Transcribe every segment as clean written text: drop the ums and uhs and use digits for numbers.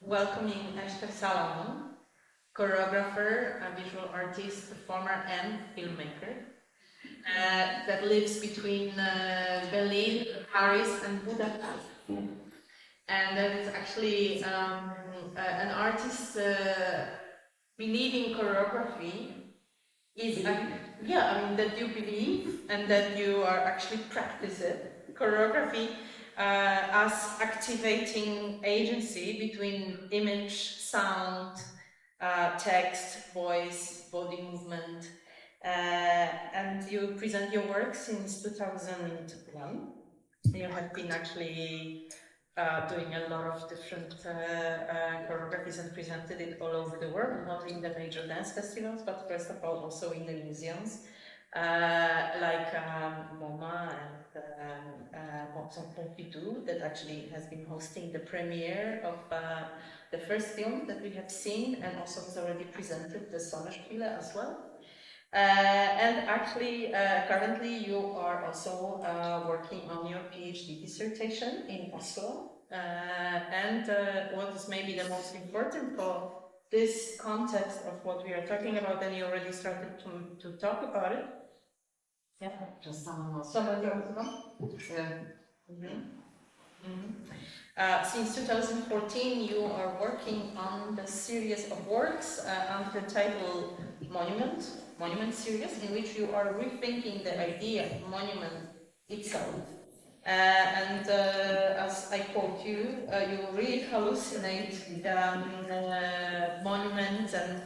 welcoming Eszter Salamon, choreographer, a visual artist, performer, and filmmaker that lives between Berlin, Paris, and Budapest. And that is actually an artist believing choreography is that you believe and that you are actually practice it. Choreography as activating agency between image, sound, text, voice, body movement, and you present your work since 2001. You have been actually doing a lot of different choreographies and presented it all over the world, not in the major dance festivals, but first of all also in the museums, like MoMA and Pompidou, that actually has been hosting the premiere of the first film that we have seen, and also has already presented the Sommerspiele as well. And actually, currently you are also working on your PhD dissertation in Oslo. And what is maybe the most important for this context of what we are talking about, and you already started to talk about it. Yeah, just someone else. Yeah. Since 2014, you are working on the series of works under the title Monument series, in which you are rethinking the idea of monument itself. And as I quote you, you really hallucinate monuments and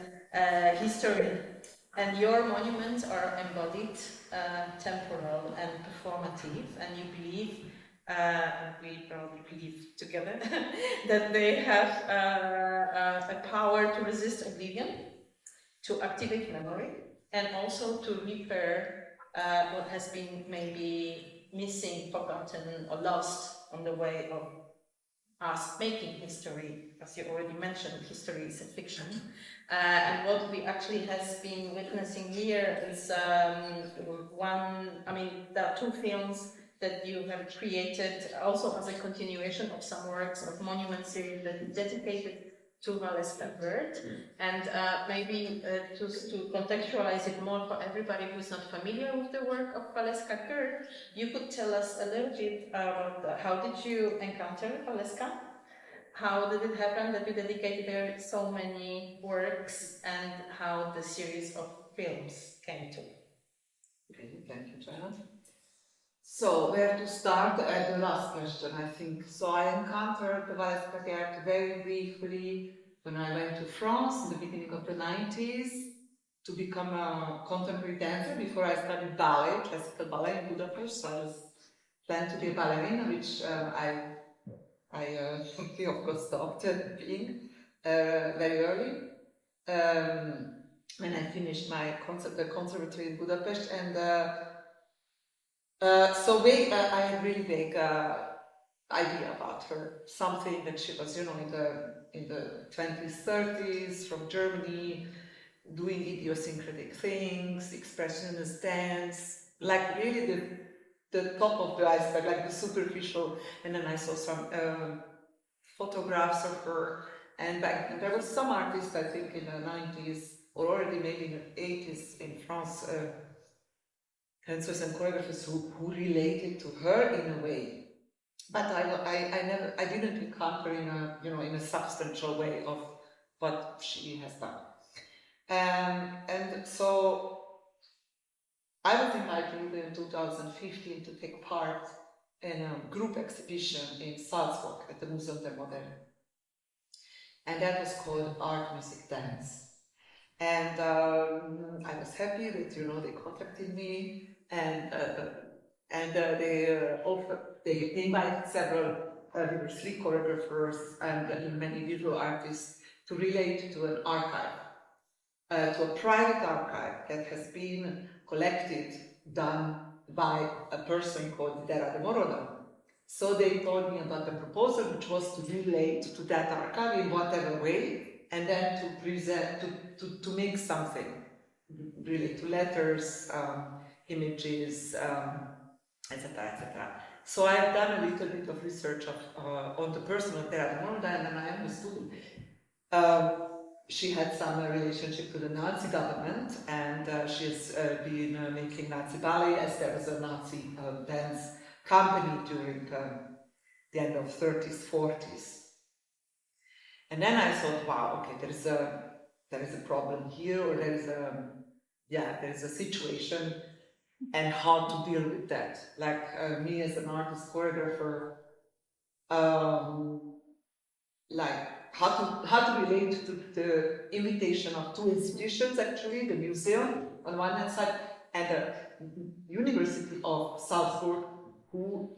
history. And your monuments are embodied, temporal, and performative, and you believe, we probably believe together, that they have a power to resist oblivion, to activate memory, and also to repair what has been maybe missing, forgotten, or lost on the way of us making history. As you already mentioned, history is a fiction. And what we actually has been witnessing here is there are two films that you have created also as a continuation of some works of Monument series that is dedicated to Valeska Bird. And maybe to contextualize it more for everybody who is not familiar with the work of Valeska Bird, you could tell us a little bit about how did you encounter Valeska? How did it happen that you dedicated her so many works, and how the series of films came to? Okay, thank you, Joanna. So, where to start? The last question, I think. So, I encountered the Valeska Bird very briefly when I went to France in the beginning of the 90s to become a contemporary dancer before I studied ballet, classical ballet in Budapest. So I was planned to be a ballerina, which I of course stopped being very early when I finished my the conservatory in Budapest, and so I had really vague idea about her, something that she was, in the 20s, 30s, from Germany, doing idiosyncratic things, expressionist dance, like really the top of the iceberg, like the superficial. And then I saw some photographs of her, and back then there was some artists, I think in the 90s, or already maybe in the 80s in France, dancers and choreographers who related to her in a way. But I didn't encounter in a substantial way of what she has done. And so I was invited in 2015 to take part in a group exhibition in Salzburg at the Museum der Moderne. And that was called Art, Music, Dance. And I was happy that, they contacted me, and they invited several, there were 3 choreographers and many visual artists to relate to an archive, to a private archive that has been collected, done by a person called Dera de Moroda. So they told me about the proposal, which was to relate to that archive in whatever way, and then to present, to make something, relate to letters, images, etc., etc. So I have done a little bit of research on the person of Terra Morda, and then I understood she had some relationship to the Nazi government, and she's been making Nazi ballet as there was a Nazi dance company during the end of 30s, 40s. And then I thought, wow, okay, there is a problem here, or there is a situation, and how to deal with that. Like me as an artist choreographer, like how to relate to the invitation of two institutions, actually, the museum on one hand side, and the University of Salzburg, who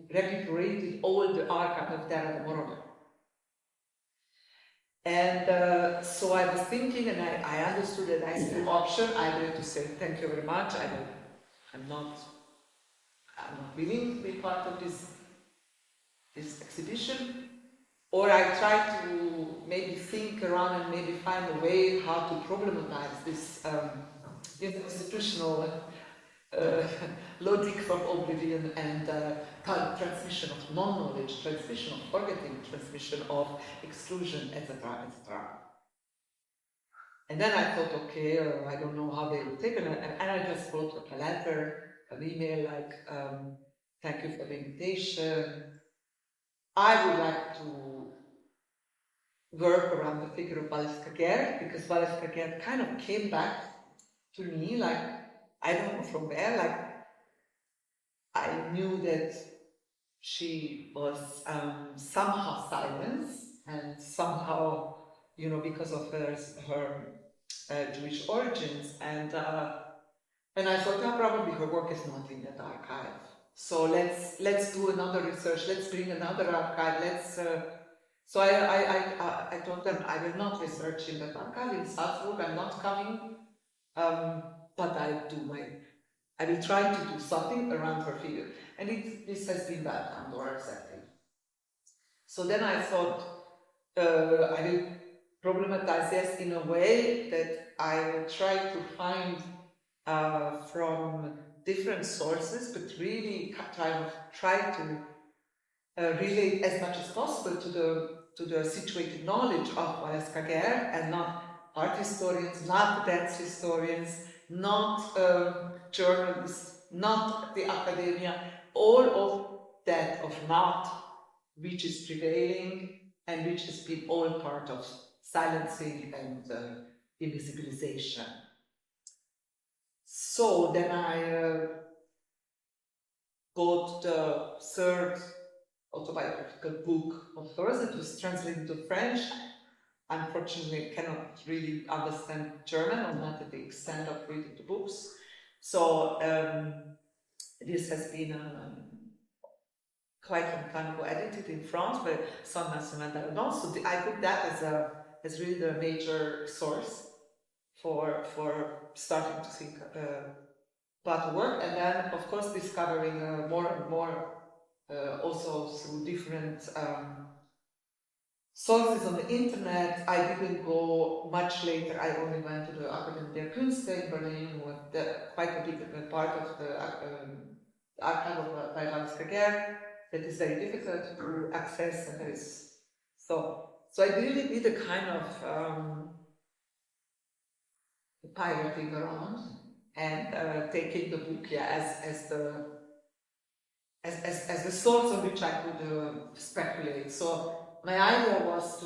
recuperated all the archive of Terra de Morona. And so I was thinking, and I understood that I see the option either to say thank you very much, I'm not willing to be part of this exhibition, or I try to maybe think around and maybe find a way how to problematize this institutional logic from oblivion and transmission of non-knowledge, transmission of forgetting, transmission of exclusion, etc., etc. And then I thought, okay, I don't know how they will take it, and I just wrote a letter, an email like, thank you for the invitation. I would like to work around the figure of Valeska Gerd, because Valeska Gerd kind of came back to me, like, I don't know from where, like, I knew that she was somehow silenced, and somehow, because of her Jewish origins, and I thought, probably her work is not in that archive. So let's do another research. Let's bring another archive. So I told them I will not research in that archive in Salzburg. I'm not coming, but I will try to do something around her figure. And this has been welcomed or accepted. So then I thought I will problematize this in a way that I will try to find from different sources, but really try to relate as much as possible to the situated knowledge of Valeska Gerd, and not art historians, not dance historians, not journalists, not the academia, all of that of not which is prevailing and which has been all part of silencing and invisibilization. So then I got the third autobiographical book of hers. It was translated to French. Unfortunately, I cannot really understand German, or not to the extent of reading the books. So this has been quite some time ago edited in France by Sommerspiele. So I put that as really the major source for starting to think about the work, and then of course discovering more and more also through different sources on the internet. I didn't go much later. I only went to the Akademie der Künste in Berlin, with quite a big part of the archive of Valeska Gerd that is very difficult to access, and there is so I really did a kind of pirating around and taking the book as the source on which I could speculate. So my idea was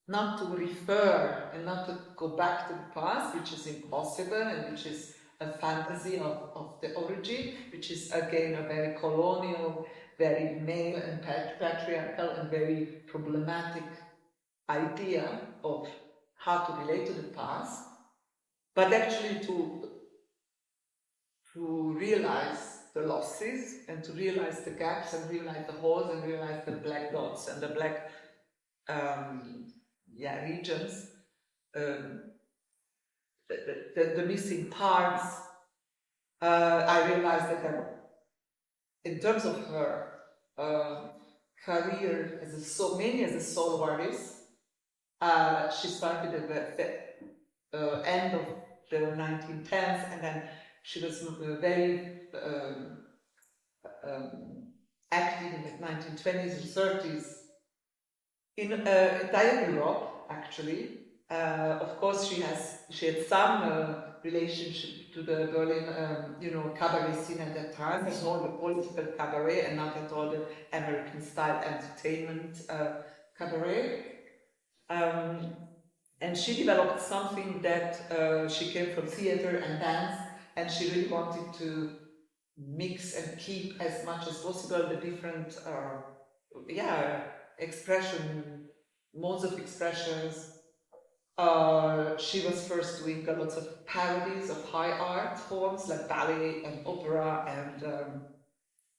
not to refer and not to go back to the past, which is impossible and which is a fantasy of the origin, which is again a very colonial, very male and patriarchal and very problematic idea of how to relate to the past, but actually to realize the losses and to realize the gaps and realize the holes and realize the black dots and the black regions, the missing parts. I realized that in terms of her career as a solo artist, she started at the end of the 1910s, and then She was very active in the 1920s and 30s in entire Europe, actually. Of course, she had some relationship to the Berlin, cabaret scene at that time, but more the political cabaret and not at all the American-style entertainment cabaret. And she developed something that she came from theater and dance, and she really wanted to mix and keep as much as possible the different modes of expressions. She was first doing lots of parodies of high art forms like ballet and opera, and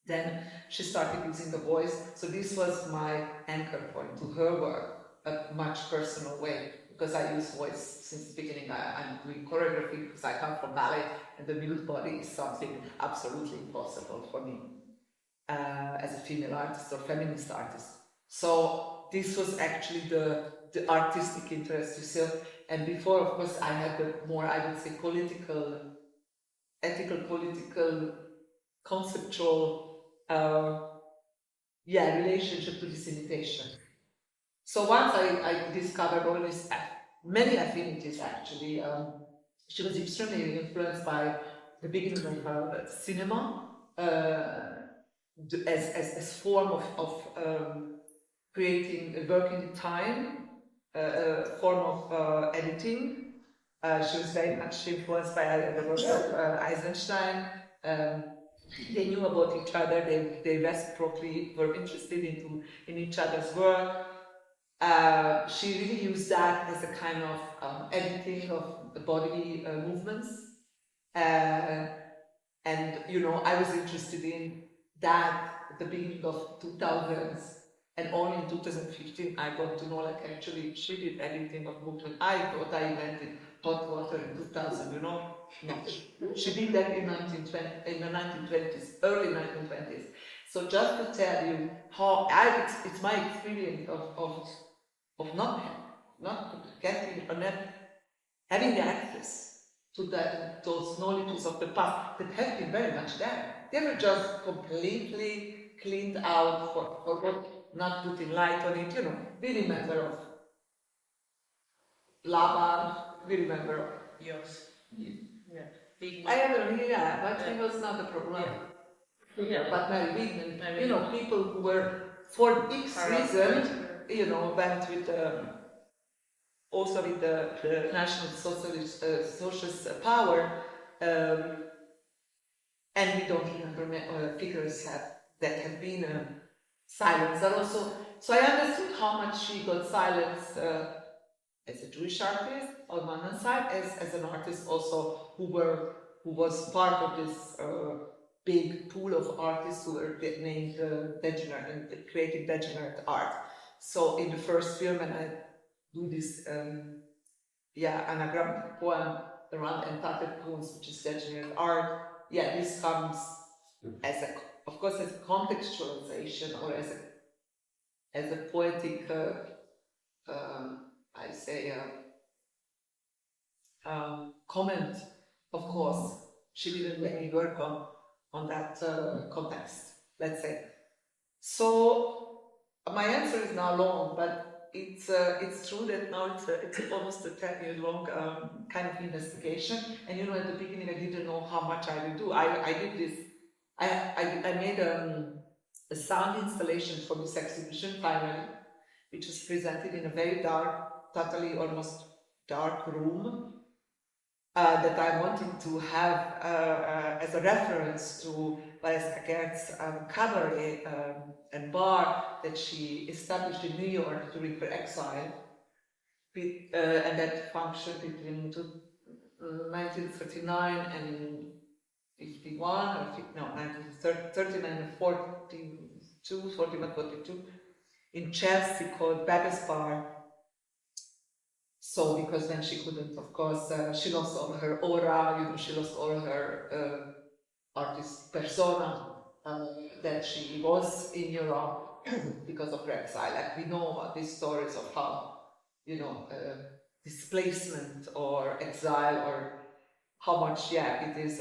then she started using the voice. So this was my anchor point to her work, a much personal way, because I use voice since the beginning. I'm doing choreography because I come from ballet, and the nude body is something absolutely impossible for me as a female artist or feminist artist. So this was actually the artistic interest yourself. And before, of course, I had the more, I would say, ethical, political, conceptual, relationship to this imitation. So once I discovered all these many affinities, actually, she was extremely influenced by the beginning of her cinema as form of creating, working the time, form of editing. She was very much influenced by the work of Eisenstein. They knew about each other. They reciprocally were interested in each other's work. She really used that as a kind of editing of the bodily movements. And I was interested in that at the beginning of 2000s, and only in 2015 I got to know, like, actually she did editing of movement. I thought I invented hot water in 2000, No. She did that in the 1920s, early 1920s. So just to tell you how it's my experience of not getting or not having the access to those knowledges of the past that have been very much there. They were just completely cleaned out for not putting light on it, We remember of lava, we remember of Yes. Yeah. I have but he was not a problem. Yeah. But Mary Wigman, people who were, for X reason, went with also with the National Socialist power, and we don't remember figures that have been silenced. And also, so I understood how much she got silenced as a Jewish artist on one hand side, as an artist also who was part of this big pool of artists who were named degenerate and creating degenerate art. So in the first film, and I do this anagrammatic poem around entitled poems, which is degenerate art. This comes as of course, as a contextualization or as a poetic, comment. Of course, she didn't really work on that context, let's say. So my answer is now long, but it's true that now it's almost a 10-year-long kind of investigation. And at the beginning I didn't know how much I would do. I did this. I made a sound installation for this exhibition finally, which was presented in a very dark, totally almost dark room that I wanted to have as a reference to Valeska Gert's cabaret and bar that she established in New York during her exile, and that functioned between 1939 and 51, or 1939 and 41, 42, in Chelsea, called Beggar's Bar. So, because then she couldn't, of course, she lost all her aura, she lost all her artist persona that she was in Europe because of her exile. Like, we know about these stories of how, displacement or exile or how much, it is,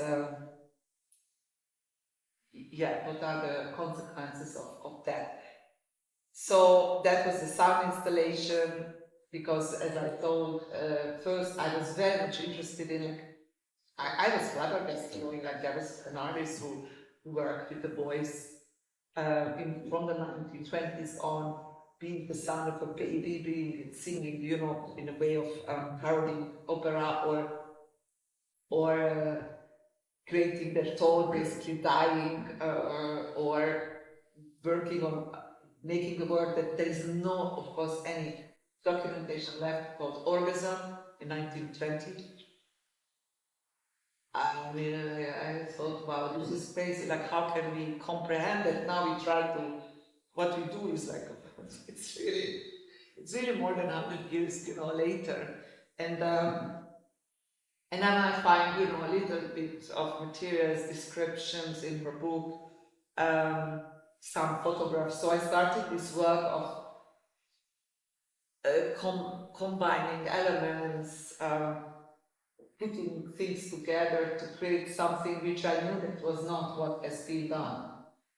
what are the consequences of that. So that was the sound installation, because as I told, first I was very much interested in, I was flabbergasted knowing like there was an artist who worked with the voice from the 1920s on, being the sound of a baby, being singing, in a way of parodying opera or creating their tone, basically dying, or working on making the work that there is no, of course, any documentation left called Orgasm in 1920. I mean, I thought, wow, this is crazy. Like, how can we comprehend it? Now we try to. What we do is like, it's really more than 100 years, later, and then I find, a little bit of materials, descriptions in her book, some photographs. So I started this work of combining elements, putting things together to create something which I knew that was not what has been done.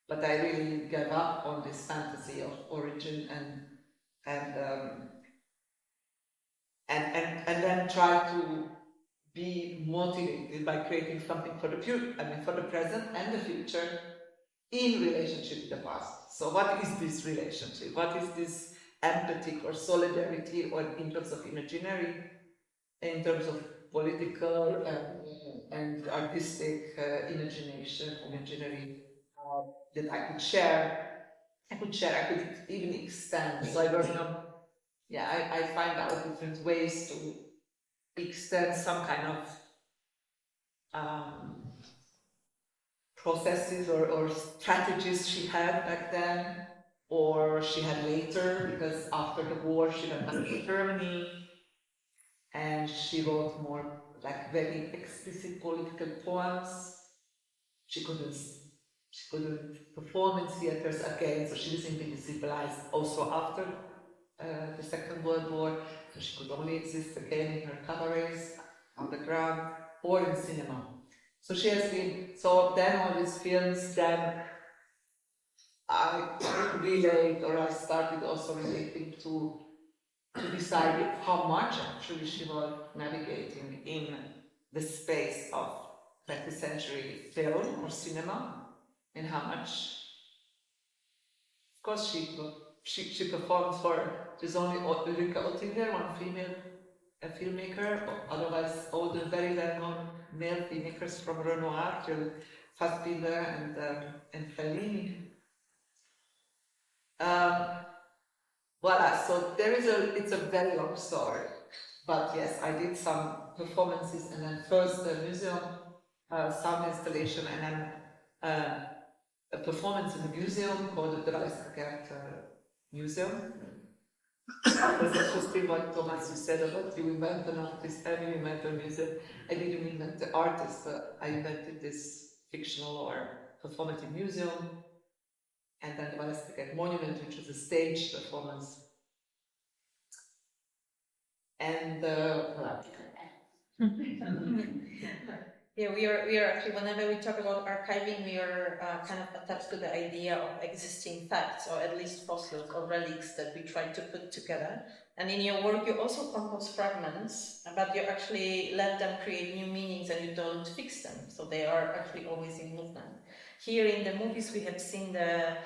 But I really gave up on this fantasy of origin and then try to be motivated by creating something for the present and the future in relationship with the past. So what is this relationship? What is this empathy or solidarity, or in terms of imaginary, in terms of political and artistic imaginary that I could share. I could even extend. So I worked on, I find out different ways to extend some kind of processes or strategies she had back then, or she had later, because after the war she went back to Germany and she wrote more like very explicit political poems. She couldn't perform in theaters again, so she was invisibilized also after the Second World War, so she could only exist again in her cabarets on the ground or in cinema. So she has been, so then all these films, then I relate, or I started also relating to decide how much actually she was navigating in the space of 20th century film or cinema, and how much, of course, she performed for, there's only Ulrika Oettinger, one female filmmaker, otherwise all the very well-known male filmmakers from Renoir to Fassbinder and Fellini. Voila, so it's a very long story, but yes, I did some performances, and then first the museum sound installation, and then a performance in the museum called the Danse Museum. It was interesting what Thomas, you said about you invent an artist and you invent a museum. I didn't invent the artist, but I invented this fictional or performative museum, and then the Danse Monument, which was a stage performance. And yeah, we are actually, whenever we talk about archiving, we are kind of attached to the idea of existing facts, or at least fossils or relics that we try to put together. And in your work, you also compose fragments, but you actually let them create new meanings and you don't fix them. So they are actually always in movement. Here in the movies, we have seen the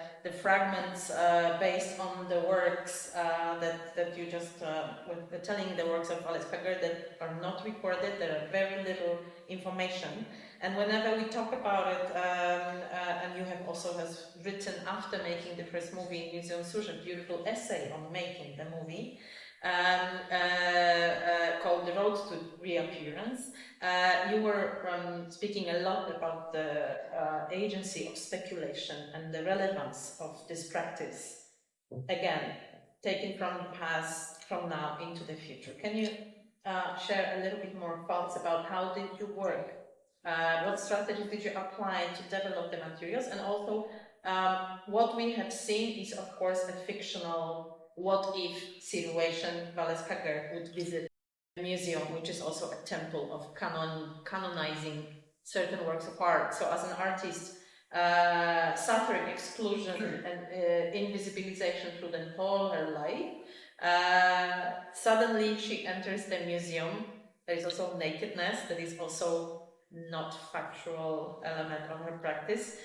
fragments based on the works that you just were telling, the works of Alex Pager that are not recorded. There are very little information, and whenever we talk about it, and you have also written after making the first movie in Museum Suge a beautiful essay on making the movie called The Road to Reappearance. You were speaking a lot about the agency of speculation and the relevance of this practice, again, taken from the past, from now into the future. Can you share a little bit more thoughts about how did you work? What strategies did you apply to develop the materials? And also, what we have seen is, of course, a fictional what-if situation Wallace Packer would visit museum, which is also a temple of canonizing certain works of art. So as an artist, suffering exclusion and invisibilization through the whole her life, suddenly she enters the museum. There is also nakedness, that is also not factual element of her practice.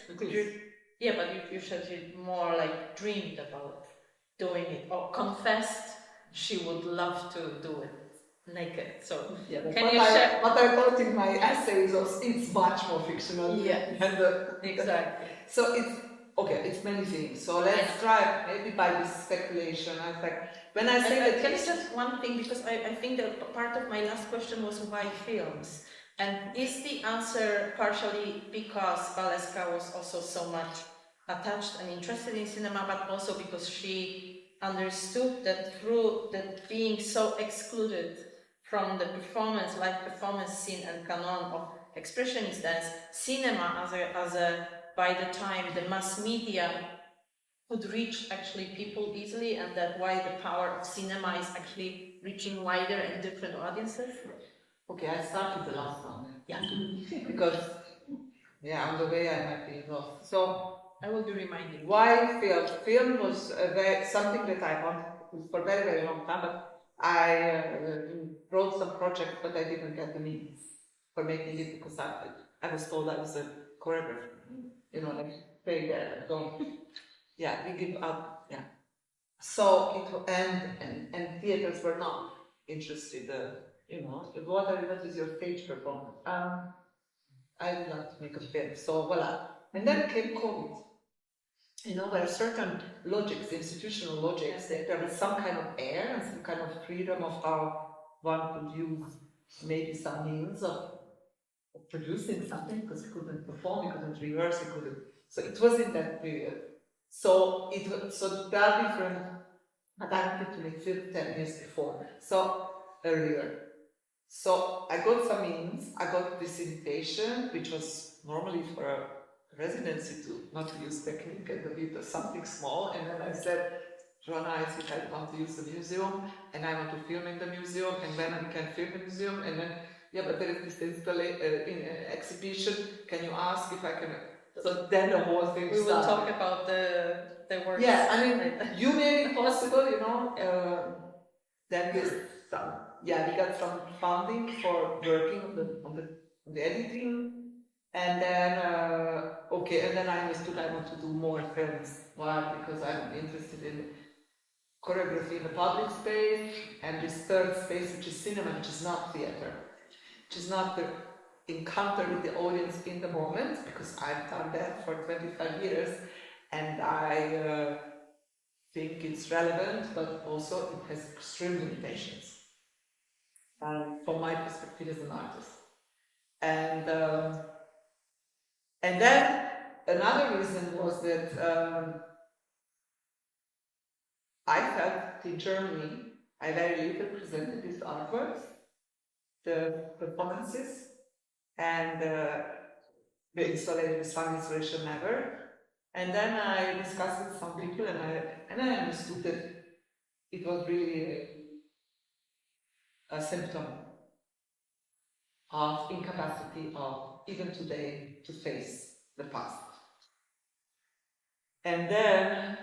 Yeah, but you said you more like dreamed about doing it, or confessed she would love to do it naked. So yeah, can you share? What I thought in my essays was it's much more fictional. Yeah, exactly. So it's many things. So let's try maybe by this speculation. I think when I say that, can I just one thing, because I think that part of my last question was why films, and is the answer partially because Valeska was also so much attached and interested in cinema, but also because she understood that through that being so excluded from the live performance scene and canon of expressionist dance, cinema as a by the time the mass media could reach actually people easily, and that why the power of cinema is actually reaching wider and different audiences? Okay, I start with the last one. Yeah. Because, on the way I might be lost. So, I will be reminded. Why film? Film was something that I wanted for a very, very long time, but I wrote some project, but I didn't get the means for making it because I was told I was a choreographer. Like, stay there, don't. We give up. Yeah. So and theaters were not interested. What is your stage performance? I would like to make a film. So voila. And then came COVID. There are certain logics, institutional logics, that there was some kind of air and some kind of freedom of how one could use maybe some means of producing something, because he couldn't perform, he couldn't rehearse, he couldn't. So it was in that period. So there are different. But I wanted to make film 10 years before, so earlier. So I got some means. I got this invitation, which was normally for a residency to not to use technique and a bit of something small. And then I said, Joanna, I think I want to use the museum, and I want to film in the museum, and then we can film in the museum, and then but there is this exhibition. Can you ask if I can? So then the whole thing. We will talk about the work. Yeah, I mean, you made it possible, Then we got some funding for working on the editing, and then and then I understood I want to do more films. Why? Because I'm interested in choreography in the public space, and this third space, which is cinema, which is not theater, which is not the encounter with the audience in the moment, because I've done that for 25 years, and I think it's relevant, but also it has extreme limitations. From my perspective as an artist, and then another reason was that I felt in Germany I very little presented these artworks, the performances, and the installation never. And then I discussed with some people, and I understood that it was really a symptom of incapacity of even today to face the past. And then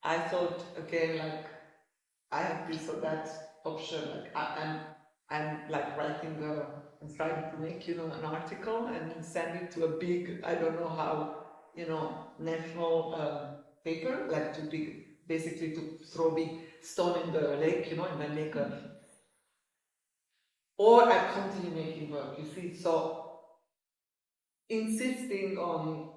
I thought again, like I have this or that option. Like I'm like writing I'm trying to make an article and send it to a big, I don't know how, national paper, like to big, basically to throw big stone in the lake, and then make or I continue making work, you see. So insisting on,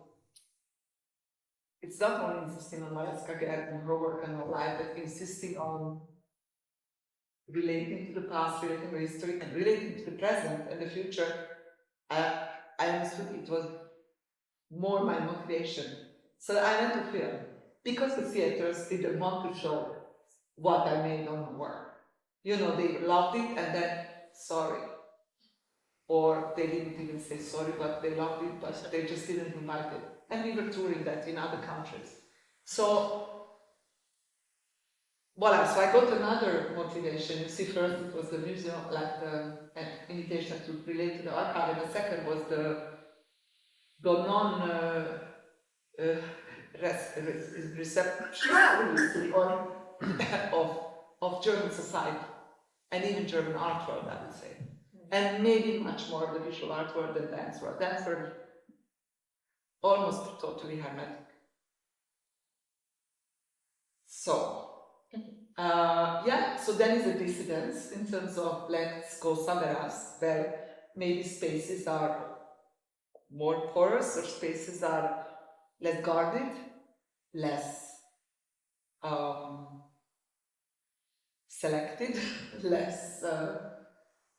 it's not only insisting on Valeska and her work and her life, but insisting on relating to the past, relating to history, and relating to the present and the future. I understood it was more my motivation. So I went to film, because the theaters didn't want to show what I made on the work. They loved it, and then, sorry. Or they didn't even say sorry, but they loved it, but they just didn't invite it. And we were touring that in other countries. So voila, so I got another motivation. You see, first it was the museum, like the invitation to relate to the archive, and the second was the non receptivity of German society and even German art world, I would say, and maybe much more the visual art world than dance world. Dance world almost totally hermetic. So. So then is a dissidence in terms of let's go somewhere else where maybe spaces are more porous or spaces are less guarded, less selected, less,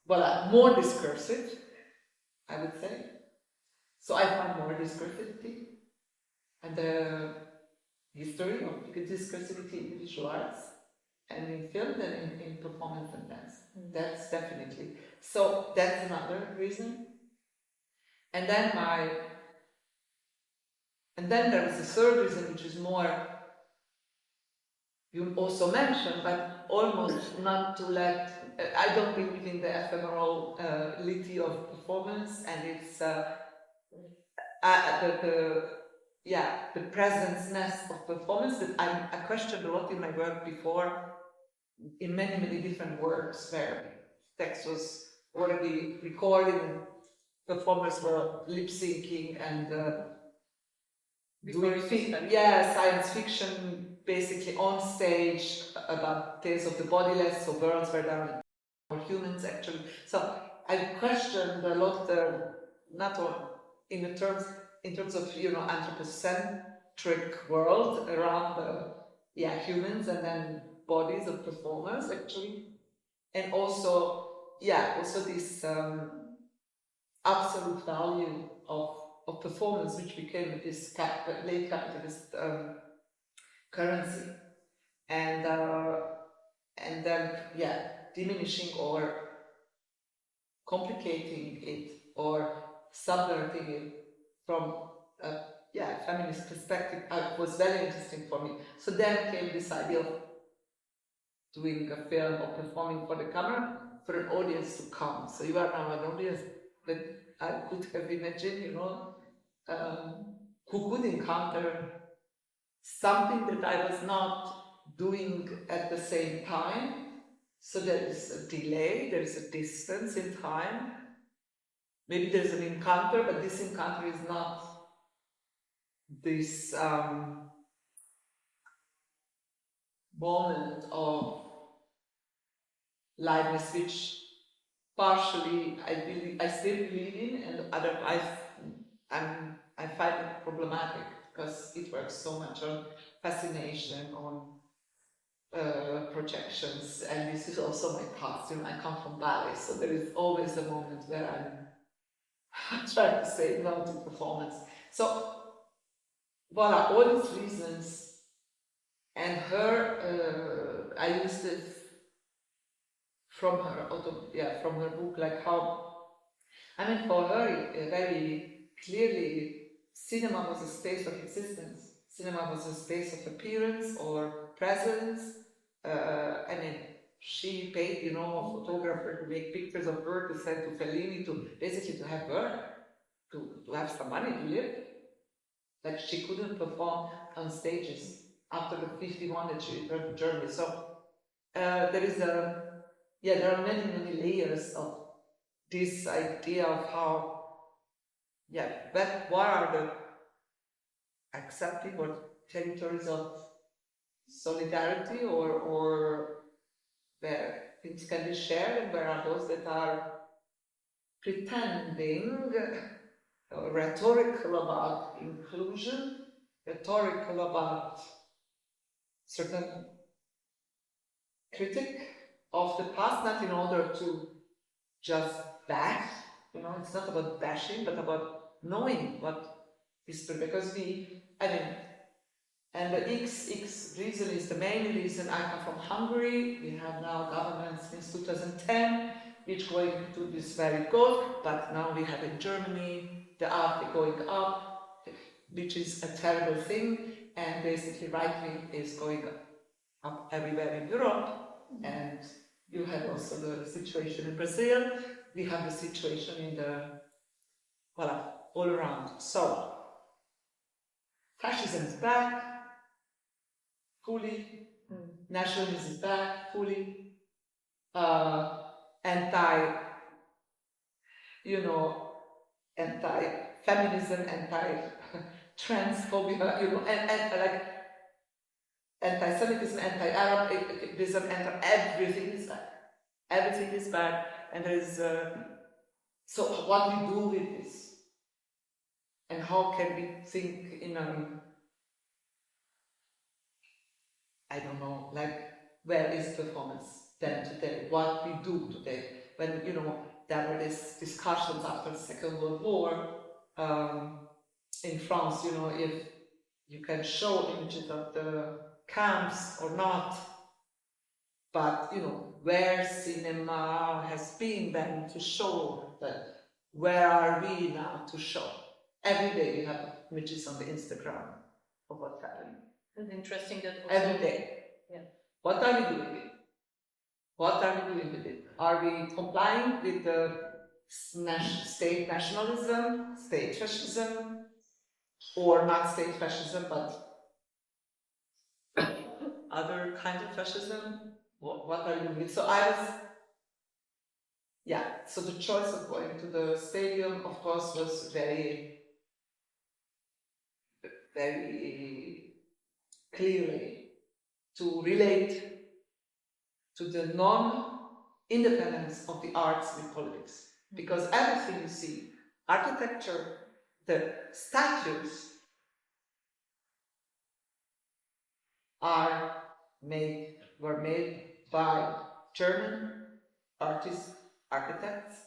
more discursive, I would say. So I find more discursivity and the history of discursivity in visual arts and in film and in performance and dance. That's definitely. So that's another reason. And then there was a third reason, which is more, you also mentioned, but almost not to let, I don't believe in the ephemerality of performance, and it's the presence-ness of performance that I questioned a lot in my work before, in many, many different works where text was already recorded and performers were lip-syncing and doing science fiction basically on stage about tales of the bodiless, so worlds where there are more humans actually. So I questioned a lot, not in terms of anthropocentric world around humans and then bodies of performers actually, and also this absolute value of performance, which became this late capitalist currency, and then diminishing or complicating it or subverting it from a feminist perspective was very interesting for me. So then came this idea of doing a film or performing for the camera for an audience to come. So you are now an audience that I could have imagined, who could encounter something that I was not doing at the same time. So there is a delay, there is a distance in time. Maybe there's an encounter, but this encounter is not this moment of liveness, which partially I still believe in, and otherwise I find it problematic because it works so much on fascination, on projections, and this is also my past. I come from ballet, so there is always a moment where I'm trying to say no to performance. So, voila, all these reasons, and her, I used it from her from her book, like how, for her, very clearly, cinema was a space of existence. Cinema was a space of appearance or presence. She paid, a photographer to make pictures of her to send to Fellini, to have work, to have some money to live. Like she couldn't perform on stages after the 51 that she returned to Germany. So there are many, many layers of this idea of how, what are the acceptable territories of solidarity or where things can be shared, and where are those that are pretending, rhetorical about inclusion, rhetorical about certain critique of the past, not in order to just bash, it's not about bashing, but about knowing what is true, because and the X reason is the main reason. I come from Hungary. We have now government since 2010, which going to this very good, but now we have in Germany the AfD going up, which is a terrible thing, and basically right wing is going up everywhere in Europe, and you have also the situation in Brazil. We have the situation in all around. So, fascism is back, fully. Nationalism is back, fully. Anti-feminism, anti-transphobia, and like anti-Semitism, anti-Arabism, and everything is back. Everything is back, and there is. So what we do with this, and how can we think in I don't know, like where is performance then today? What we do today? When there were these discussions after the Second World War in France, if you can show images of the camps or not, but where cinema has been then to show that, where are we now to show? Every day we have images on the Instagram of what's happening. It's interesting that also, every day. Yeah. What are we doing with it? What are we doing with it? Are we complying with the state nationalism, state fascism, or not state fascism, but other kinds of fascism? What are you doing? So so the choice of going to the stadium, of course, was very, very clearly to relate to the non-independence of the arts with politics. Because everything you see, architecture, the statues, were made by German artists, architects,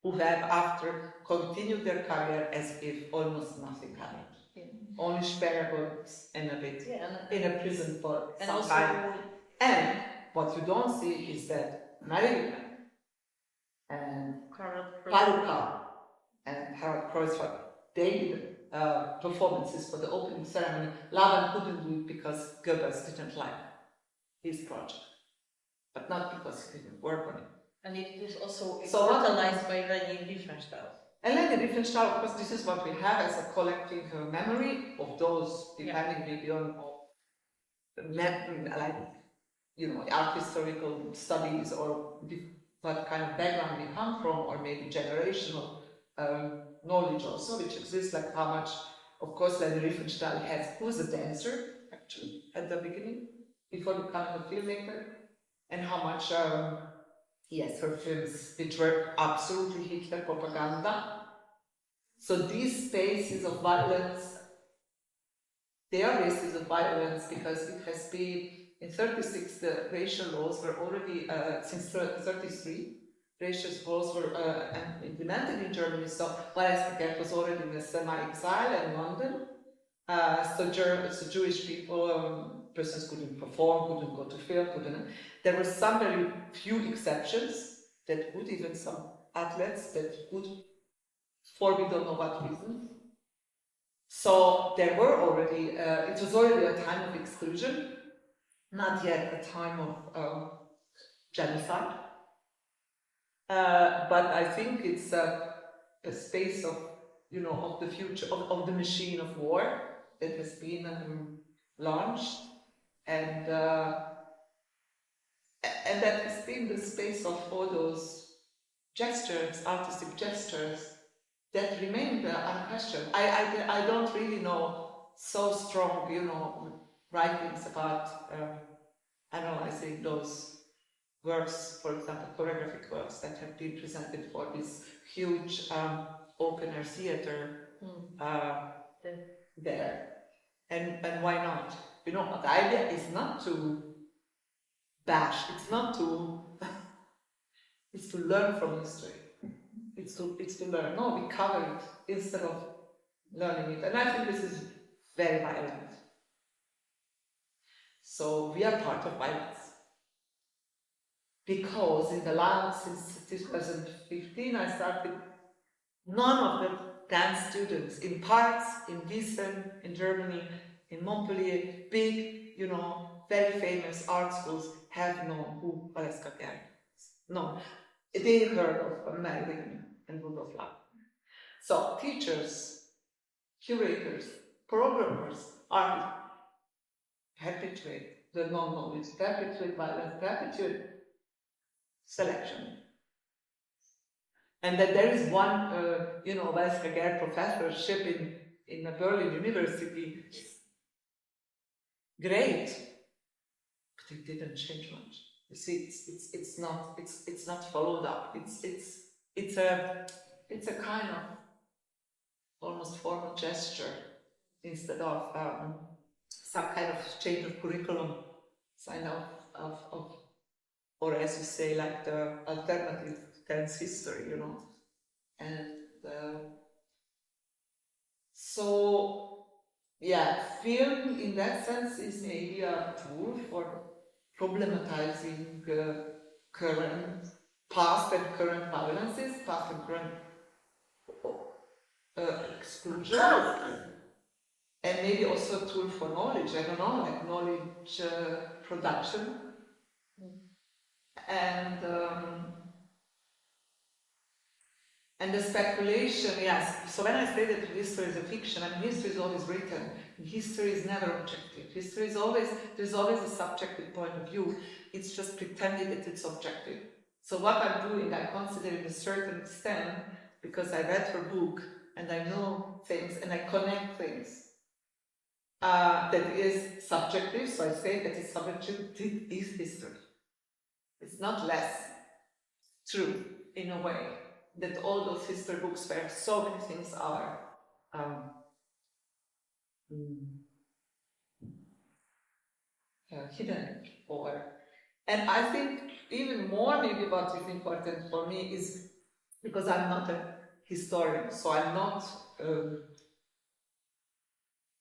who have after continued their career as if almost nothing happened. Yeah. Only sparrows and a bit in a prison for and some also, time. And what you don't see is that Marilyn and Paruka and Harold Kreuzfeld, they did performances for the opening ceremony. Laban couldn't do it because Goebbels didn't like his project, but not because he didn't work on it. And it was also immortalized by Leni Riefenstahl. And Leni Riefenstahl, of course, this is what we have as a collective memory of those, depending maybe on art historical studies or what kind of background we come from, or maybe generational knowledge also, which exists, like how much, of course, Leni Riefenstahl who was a dancer, actually, at the beginning, before becoming a filmmaker, and how much, her films, which were absolutely Hitler propaganda. So these spaces of violence, they are bases of violence because it has been, in 1936, the racial laws were already, since 1933, racial laws were implemented in Germany. So Weizsäcker was already in a semi-exile in London. So Jewish people, persons couldn't perform, couldn't go to film, There were some very few exceptions that would, even some athletes that would, for we don't know what reason. So there were already, it was already a time of exclusion, not yet a time of genocide. But I think it's a space of, of the future, of the machine of war that has been launched, and that has been the space of all those gestures, artistic gestures, that remain unquestioned. I don't really know so strong, writings about analyzing those works, for example, choreographic works that have been presented for this huge open-air theater there. And why not? The idea is not to bash, it's not to, it's to learn from history. It's to learn. No, we cover it instead of learning it. And I think this is very violent. So we are part of violence. Because in the last, since 2015, I started, none of the dance students in Parts, in Gießen, in Germany, in Montpellier, big, very famous art schools have known who Valeska Gern is. No, they heard of Merlin and Rudolf Lapp. So teachers, curators, programmers are perpetuate the non-knowledge, perpetuate violence, perpetuate selection. And that there is one, Valeska Gern professorship in a Berlin university, great, but it didn't change much. You see, it's not followed up. It's a kind of almost formal gesture instead of some kind of change of curriculum, sign of or as you say, like the alternative tense history, and so yeah, film in that sense is maybe a tool for problematizing current, past and current violences, past and current exclusion, and maybe also a tool for knowledge, I don't know, like knowledge production. And the speculation, yes. So when I say that history is a fiction, I mean history is always written. History is never objective. History is always, there's always a subjective point of view. It's just pretending that it's objective. So what I'm doing, I consider it a certain extent, because I read her book and I know things and I connect things. That is subjective, so I say that it's subjective, it is history. It's not less true in a way that all those history books where so many things are hidden and I think even more maybe what is important for me is because I'm not a historian, so I'm not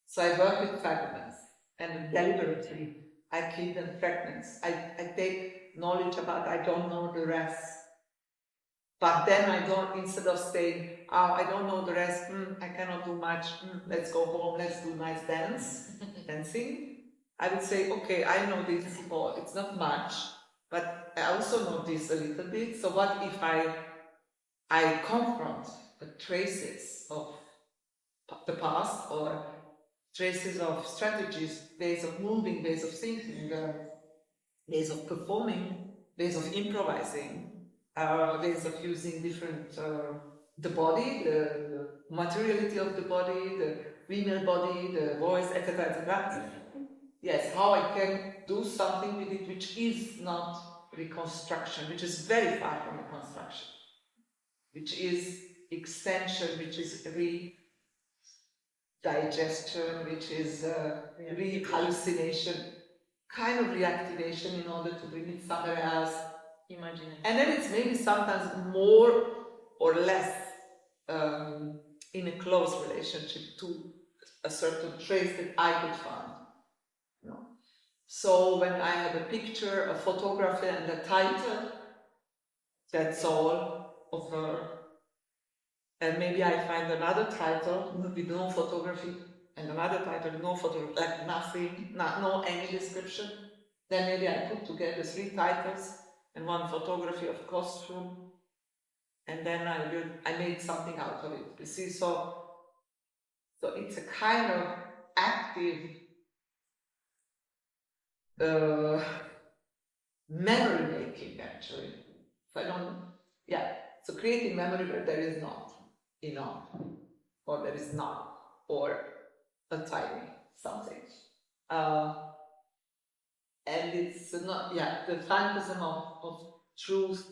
so I work with fragments and deliberately I keep them fragments. I take knowledge about I don't know the rest. But then I don't, instead of saying, I don't know the rest, I cannot do much, let's go home, let's do nice dancing. I would say, okay, I know this, or it's not much, but I also know this a little bit. So what if I confront the traces of the past, or traces of strategies, ways of moving, ways of thinking, ways of performing, ways of improvising, ways of using different, the body, the materiality of the body, the female body, the voice, etc., etc. Yes, how I can do something with it which is not reconstruction, which is very far from reconstruction, which is extension, which is re-digestion, which is re-hallucination, kind of reactivation in order to bring it somewhere else. Imagination. And then it's maybe sometimes more or less in a close relationship to a certain trace that I could find. So when I have a picture, a photography, and a title, that's all of her. And maybe I find another title with no photography, and another title with no photography, like nothing, no any description. Then maybe I put together 3 titles and 1 photography of costume, and then I made something out of it. You see, so it's a kind of active memory making, actually. So creating memory where there is not enough, or there is none, or a tiny something. And it's not, the phantasm of truth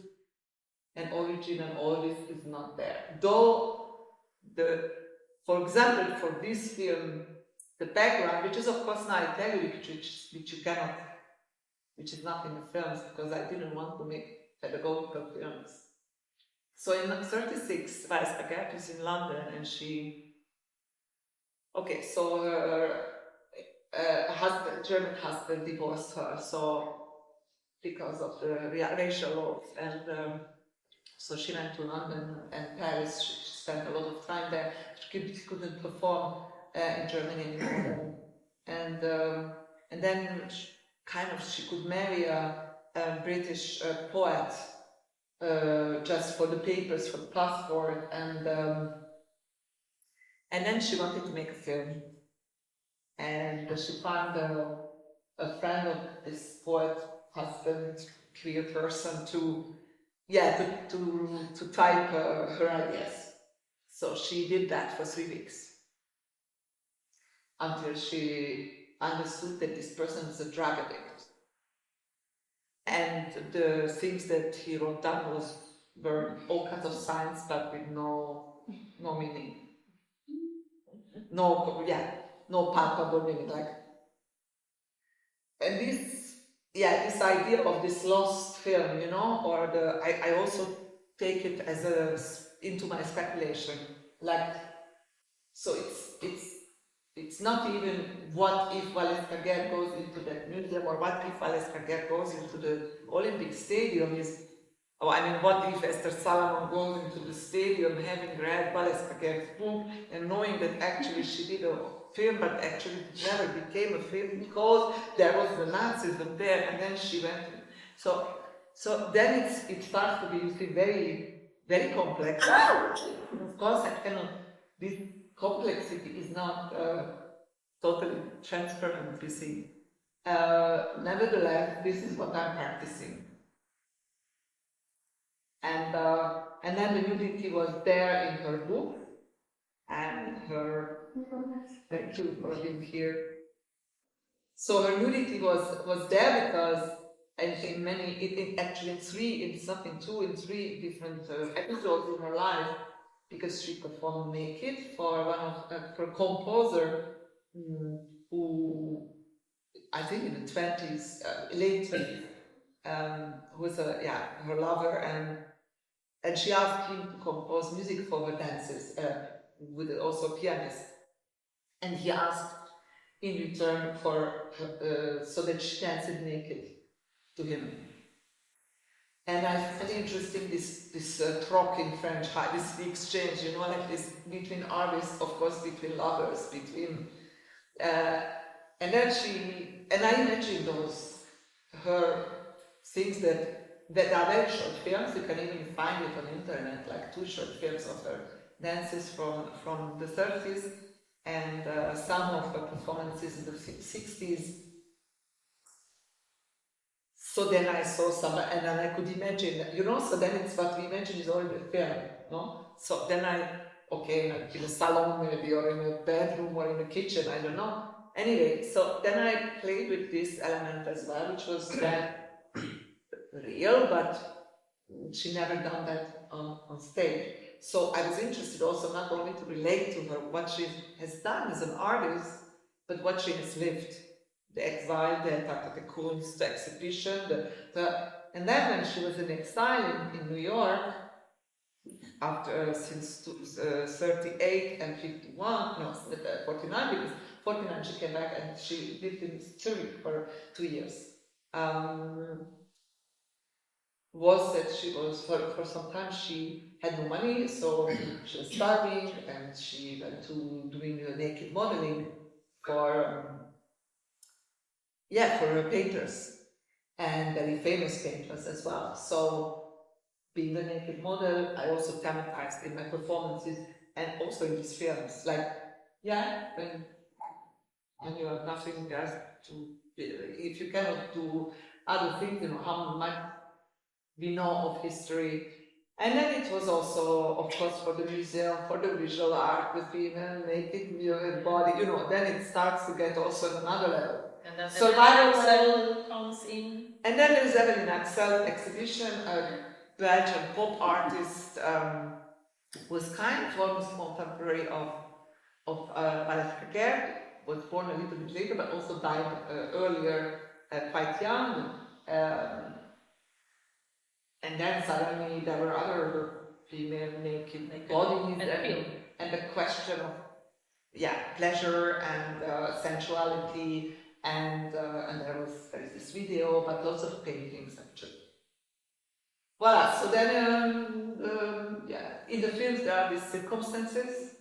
and origin and all this is not there. Though, for example, for this film, the background, which is of course now I tell you, which you cannot, which is not in the films, because I didn't want to make pedagogical films. So in 1936, Valeska Gern is in London, and so her German husband divorced her, so because of the racial laws, and so she went to London and Paris. She spent a lot of time there. She couldn't perform in Germany anymore. and then she could marry a British poet just for the papers, for the passport, and then she wanted to make a film, and she found a friend of this poet husband, queer person, to type her ideas. So she did that for 3 weeks until she understood that this person is a drug addict. And the things that he wrote down were all kinds of science, but with no meaning. No palpable meaning. And this idea of this lost film, or I also take it as into my speculation. So it's not even what if Wallace Kager goes into that museum, or what if Wallace Kager goes into the Olympic Stadium what if Eszter Salamon goes into the stadium having read Wallace Kager's book and knowing that actually she did a film, but actually it never became a film because there was the Nazism there, and then she went. So then it starts to be very, very complex. Of course, this complexity is not totally transparent, you see. Nevertheless, this is what I'm practicing. And then the nudity was there in her book, and thank you for being here. So her nudity was there because, and in three different episodes in her life, because she performed naked for for a composer who, I think in the 20s, late 20s, who was her lover, and she asked him to compose music for her dances, with also a pianist, and he asked in return for so that she dances naked to him. And I find interesting this troc in French, this exchange, this between artists, of course, between lovers, and I imagine her things that are very short films. You can even find it on the internet, like 2 short films of her dances from the 30s, and some of her performances in the 60s. So then I saw some, and then I could imagine, so then it's what we imagine is already a film, no? So then in a salon maybe, or in a bedroom, or in a kitchen, I don't know. Anyway, so then I played with this element as well, which was that real, but she never done that on stage. So I was interested also not only to relate to her what she has done as an artist, but what she has lived. The exile, the Tata de Kunst, the exhibition, and then when she was in exile in New York, after since 38 and 49, because 49 she came back and she lived in Zurich for 2 years. Was that she was for some time she had no money, so she was starving, and she went to doing naked modeling for her painters, and very famous painters as well. So being a naked model, I also thematized in my performances and also in these films. When you have nothing else to, if you cannot do other things, how much we know of history. And then it was also, of course, for the museum, for the visual art, the female naked body, then it starts to get also another level. And then survival comes in. And then there's Evelyn Axel exhibition, a Belgian pop artist, was kind of almost contemporary of Wallace Kager, was born a little bit later, but also died earlier, quite young. And then suddenly there were other female naked bodies, and the question of pleasure and sensuality, and there is this video, but lots of paintings actually. Voilà, so then in the films there are these circumstances.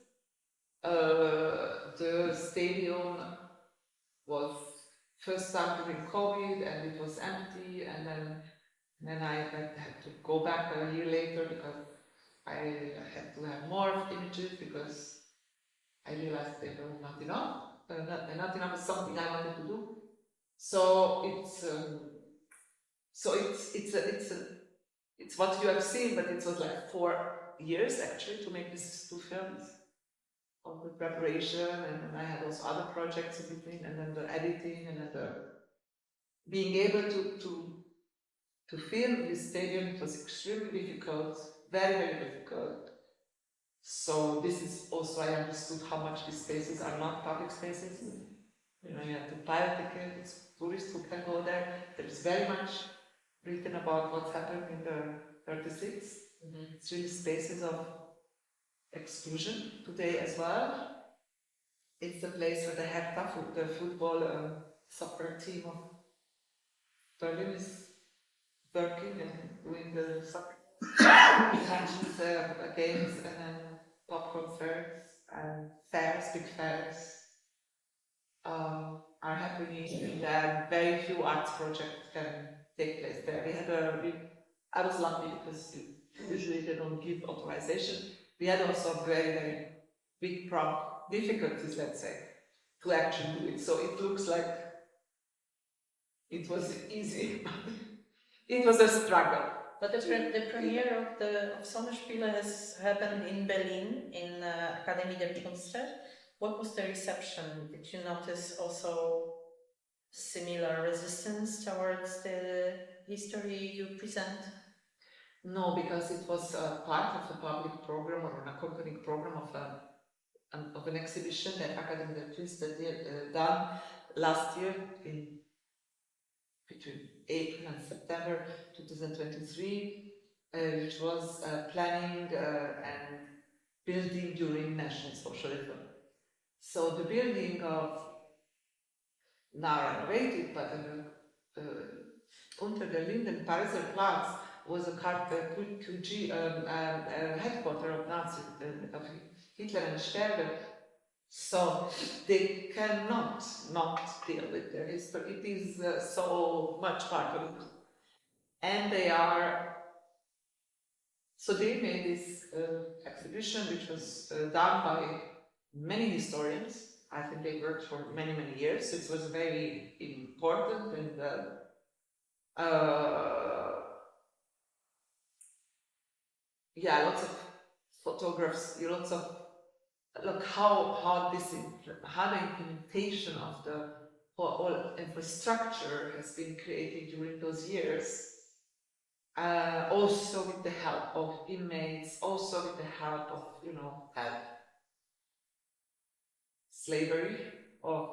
The stadium was first time during COVID, and it was empty, and then I had to go back a year later because I had to have more images because I realized they were not enough. Not enough is something I wanted to do. So it's what you have seen, but it was like 4 years actually to make these 2 films. Of the preparation, and then I had also other projects in between, and then the editing, and then the being able to film this stadium. It was extremely difficult, very, very difficult. So this is also, I understood how much these spaces are not public spaces. You know, you have to buy a ticket, it's tourists who can go there. There's very much written about what's happened in the 36. It's really spaces of exclusion today as well. It's the place where the Hertha, the football soccer team of Berlin, is working and doing the soccer matches, games, and then pop concerts and fairs, big fairs are happening, and then very few arts projects can take place there. I was lucky because usually they don't give authorization. We had also very, very big difficulties, let's say, to actually do it. So it looks like it was easy, but it was a struggle. But the premiere of Sommerspiele has happened in Berlin, in Akademie der Künste. What was the reception? Did you notice also similar resistance towards the history you present? No, because it was part of a public program or an accompanying program of an exhibition that Academy der Künste did done last year in between April and September 2023, which was planning and building during National Socialism. So the building of now renovated, but unter der Linden Pariser Platz was a headquarters of Nazi, of Hitler and Sperber. So they cannot not deal with their history. It is so much part of it. And so they made this exhibition, which was done by many historians. I think they worked for many, many years. So it was very important, and lots of photographs, lots of look how the implementation of the whole infrastructure has been created during those years. Also with the help of inmates, also with the help of slavery, of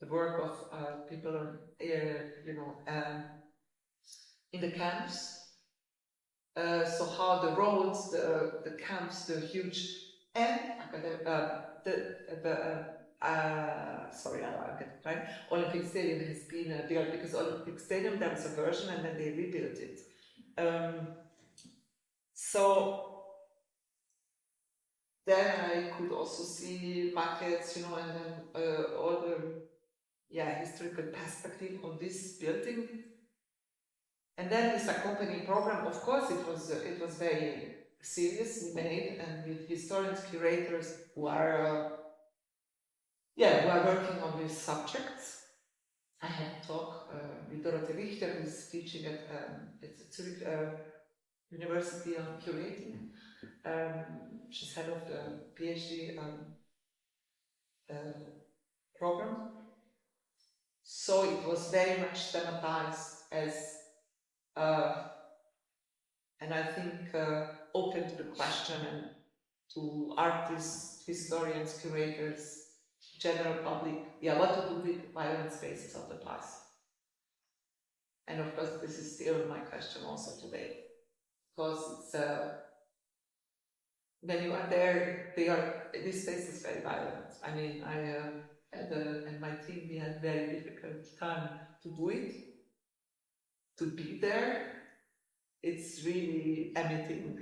the work of people in the camps. So how the roads, the camps, the huge and sorry, I'll get it right. Olympic Stadium has been built because Olympic Stadium, there was a version and then they rebuilt it. So then I could also see maquettes, and then all the historical perspective of this building. And then this accompanying program, of course, it was very seriously made, and with historians, curators who are working on these subjects. I had a talk with Dorothee Richter, who is teaching at Zurich University on curating. She's head of the PhD program. So it was very much thematized as, and I think open to the question and to artists, historians, curators, general public, what to do with violent spaces of the past. And of course, this is still my question also today, because it's when you are there, this space is very violent. I mean, and my team, we had very difficult time to do it, to be there. It's really emitting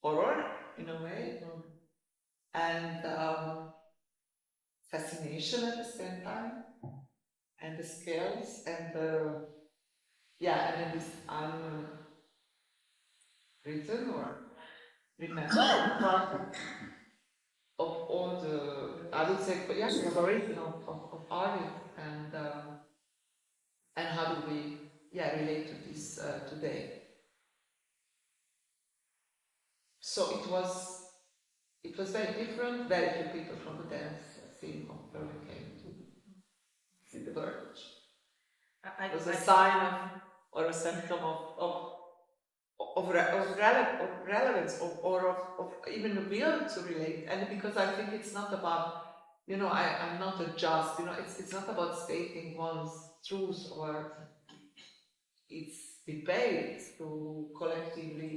horror in a way, and fascination at the same time, and the scales, and and then this unwritten or remembered part of all the, I would say, collaboration of artists, and how do we relate to this today. So it was very different. Very few people from the dance scene of Berlin came to see the work. It was a sign of, or a symptom of relevance, or of even the will to relate. And because I think it's not about, I'm not a just, it's not about stating one's truth, or it's debate to collectively,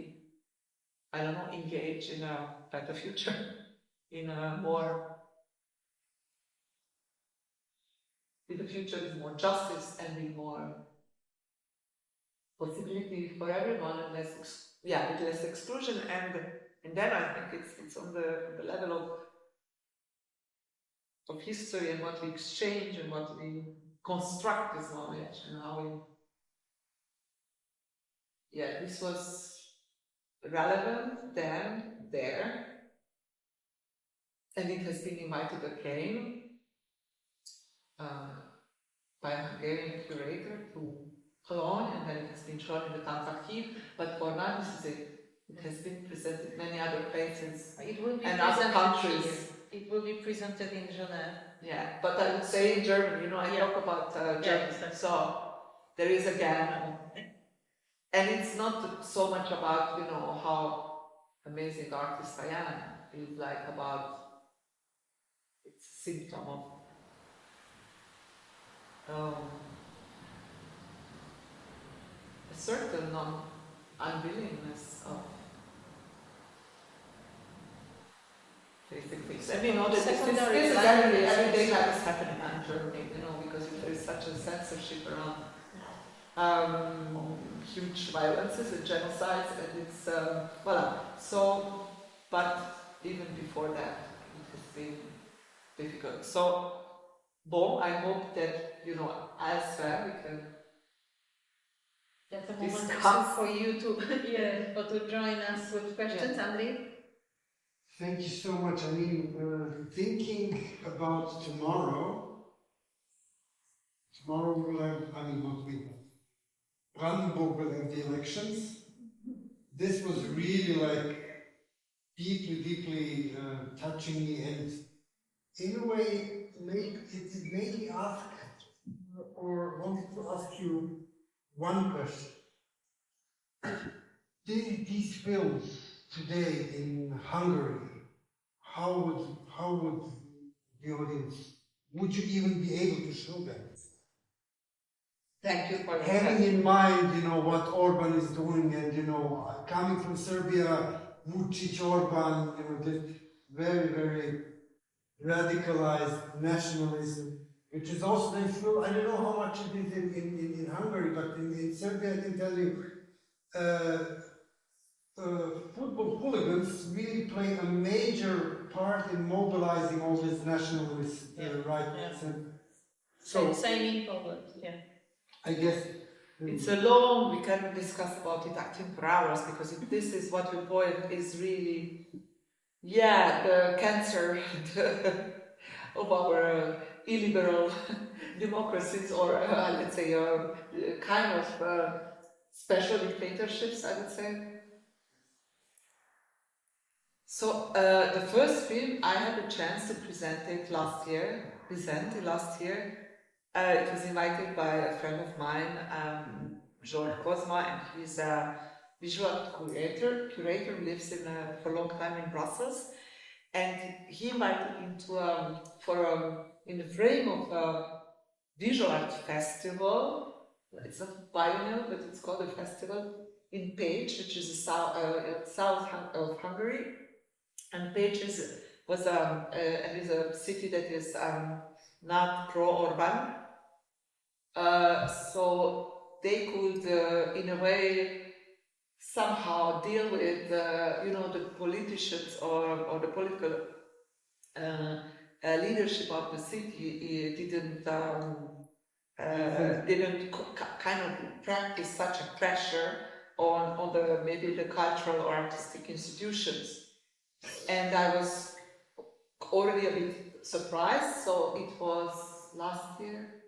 I don't know, engage in a better future, in a more, with the future with more justice and with more possibility for everyone, and less, with less exclusion. And then I think it's on the level of history, and what we exchange and what we construct this knowledge, and how we, this was relevant then, there, and it has been invited again by a Hungarian curator to Cologne, and then it has been shown in the Danse Archive, but for now this is it. It has been presented in many other places and other countries. It will be presented in Geneva. Yeah, but I would say in Germany, I talk about Germany, so there is again, and it's not so much about, how amazing artist I am. It's like about, it's a symptom of a certain unwillingness of facing things. I mean, this is everyday life is happening in Germany, because there is such a censorship around huge violences and genocides, and it's, So, but even before that, it has been difficult. So, I hope that, as well we can. That's a moment for you to, or to join us with questions, Andrei. Thank you so much. I mean, thinking about tomorrow we'll have, Brandenburg will have the elections. This was really deeply touching me, and in a way, it made me ask, or wanted to ask you one question. These films today in Hungary, how would the audience, would you even be able to show them? Thank you for having in mind, what Orban is doing, and coming from Serbia, Vučić, Orban, this very, very radicalized nationalism, which is also then full. I don't know how much it is in Hungary, but in Serbia, I can tell you, football hooligans really play a major part in mobilizing all these nationalist rights. So same in Poland, I guess it's a long, we can discuss about it, I think, for hours, because if this is what your point is really, the cancer of our illiberal democracies, or let's say kind of special dictatorships, I would say. So the first film, I had a chance to present it last year. It was invited by a friend of mine, George Kozma, and he's a visual curator who lives for a long time in Brussels. And he invited me in the frame of a visual art festival. It's not biennial, but it's called a festival in Pécs, which is south of Hungary. And Pécs is a city that is not pro-Orban. So they could, in a way, somehow deal with, the politicians or the political leadership of the city didn't kind of practice such a pressure on the maybe the cultural or artistic institutions. And I was already a bit surprised, so it was last year.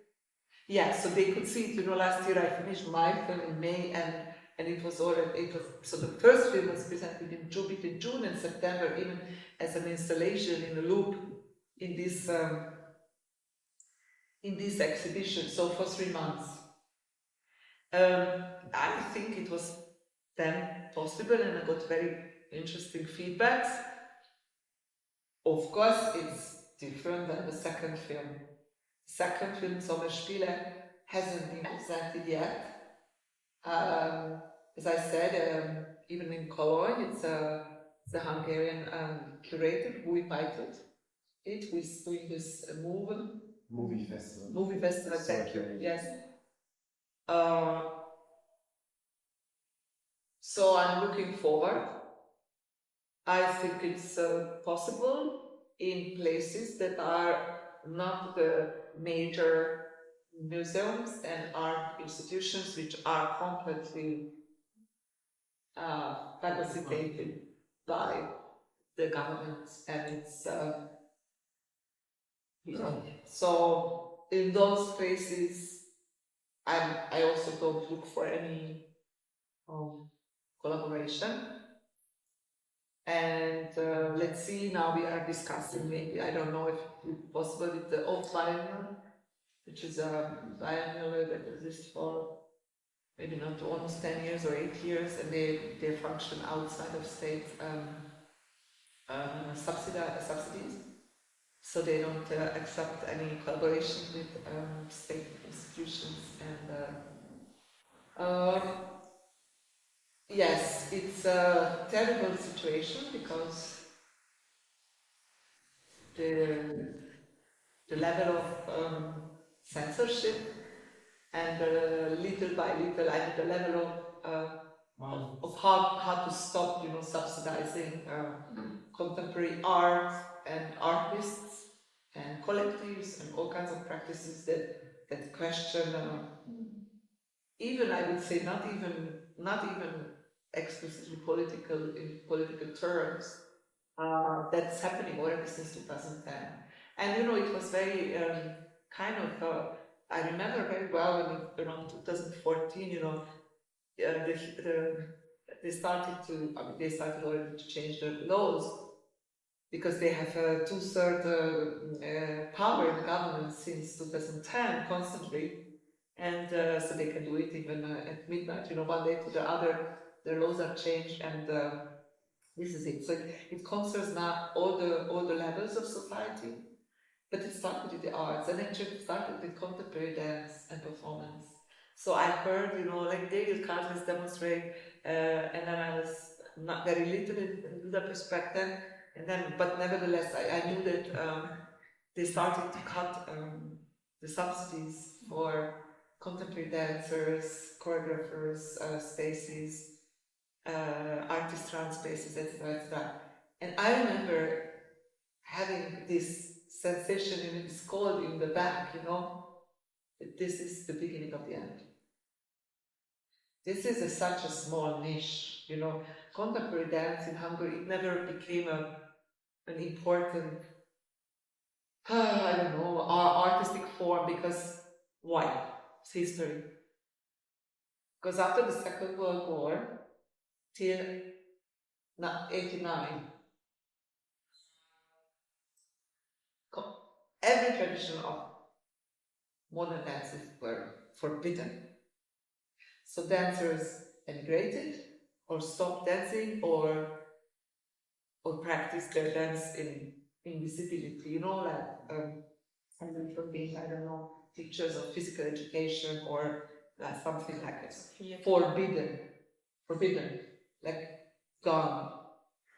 Yeah, so they could see it, last year I finished my film in May, and it was so the first film was presented between June and September, even as an installation in a loop in this exhibition, so for 3 months. I think it was then possible, and I got very interesting feedbacks. Of course, it's different than the second film. Second film, Sommerspiele, hasn't been presented yet. As I said, even in Cologne, it's a Hungarian curator who invited it, who is doing this Movie festival. Movie festival, thank you. Yes. So I'm looking forward. I think it's possible in places that are not the major museums and art institutions which are completely facilitated by the government, and it's so in those places I also don't look for any collaboration. And let's see, now we are discussing, maybe, I don't know if it's possible with the old biennial, which is a biennial that exists for maybe not almost 10 years or 8 years, and they function outside of state subsidies. So they don't accept any collaboration with state institutions. And yes, it's a terrible situation because the level of censorship and little by little, I mean the level of how to stop, subsidizing contemporary art and artists and collectives and all kinds of practices that question even, I would say, not even explicitly political in political terms. That's happening already since 2010, and it was very kind of. I remember very well when around 2014, they started already to change the laws because they have a 2/3 power in the government since 2010 constantly. And so they can do it even at midnight, one day to the other, the laws are changed, and this is it. So it concerns now all the levels of society, but it started with the arts, and actually it started with contemporary dance and performance. So I heard, like David Carter's demonstrate, and then I was not very little in Budapest back then, but nevertheless I knew that they started to cut the subsidies for contemporary dancers, choreographers, spaces, artist-run spaces, etc. And I remember having this sensation, it's called in the back, that this is the beginning of the end. This is such a small niche, contemporary dance in Hungary, it never became an important, artistic form, because why? It's history. Because after the Second World War, till 89, every tradition of modern dances were forbidden. So dancers emigrated, or stopped dancing, or practiced their dance in invisibility, from being, teachers of physical education or something like this. Forbidden, like gone.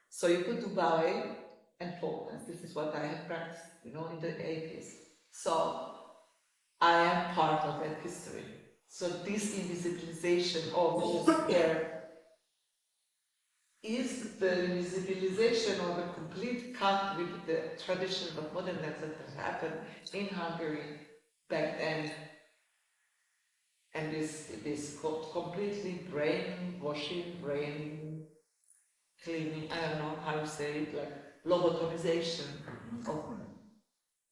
So you could do ballet and folk dance. This is what I have practiced, in the 80s. So I am part of that history. So this invisibilization of there is the visibilization or the complete cut with the traditions of modern dance that has happened in Hungary back then, and this completely brainwashing, brain cleaning, I don't know how to say it, like lobotomization of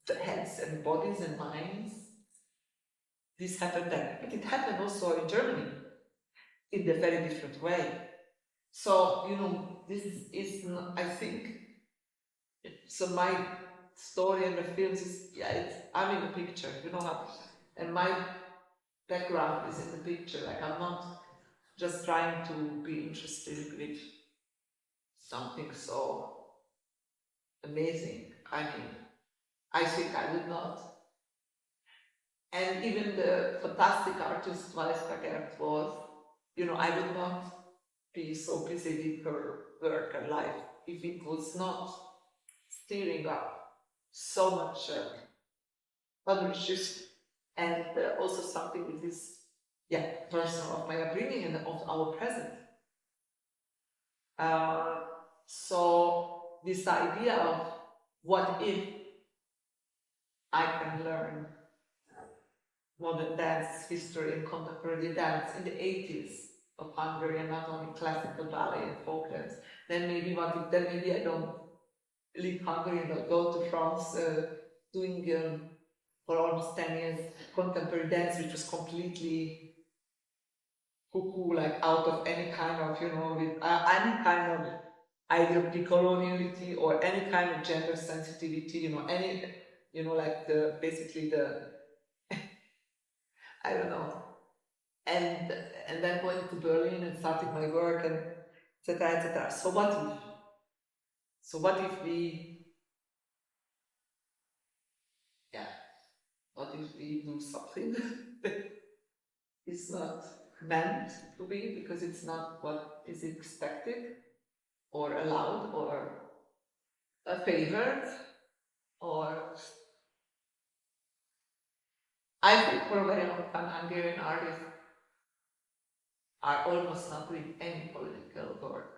the heads and bodies and minds. This happened then, but it happened also in Germany in a very different way. So, you know, this is, I think, so my story and the films is, I'm in the picture, you know how, and my background is in the picture, like I'm not just trying to be interested with something so amazing. I mean, I think I would not. And even the fantastic artist Valesca Gert was, you know, I would not be so busy with her work and life if it was not stirring up so much other issues and also something that is, personal of my upbringing and of our present. So this idea of what if I can learn modern dance history and contemporary dance in the 80s of Hungary and not only classical ballet and folk dance, then maybe I don't leave Hungary and I'll go to France doing for almost 10 years contemporary dance, which was completely cuckoo, like out of any kind of, you know, with any kind of either decoloniality or any kind of gender sensitivity, you know, any, you know, like basically I don't know. And then going to Berlin and starting my work and etc. etc. So what if we do something that is not meant to be because it's not what is expected or allowed or favored, or I think for a very long time Hungarian artists are almost not doing any political work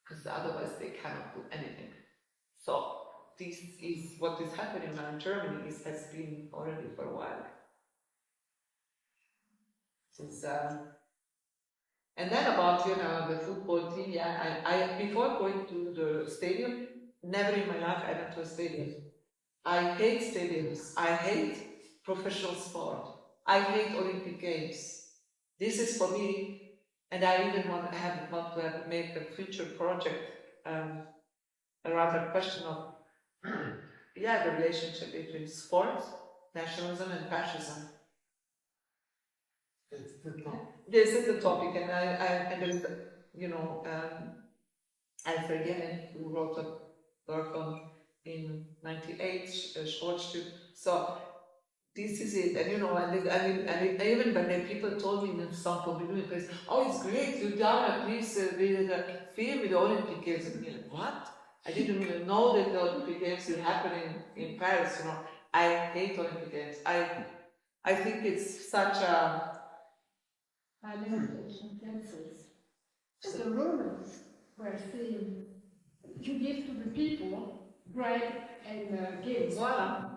because otherwise they cannot do anything. So this is what is happening now in Germany. This has been already for a while. Since and then about, you know, the football team, I before going to the stadium, never in my life I went to a stadium. I hate stadiums. I hate professional sport. I hate Olympic Games. This is for me, and I even want to make a future project around the question of the relationship between sports, nationalism, and fascism. This is the topic, and there's, you know, Eszter Salamon, who wrote a work on in '98, Sportstück. So this is it, and you know, and even when people told me in some community, oh, it's great, Joanna, please read the film with the Olympic Games. And I'm like, what? I didn't even know that the Olympic Games will happen in Paris. You know, I hate Olympic Games. I think it's such a the Romans were saying, you give to the people bread and games. Voilà.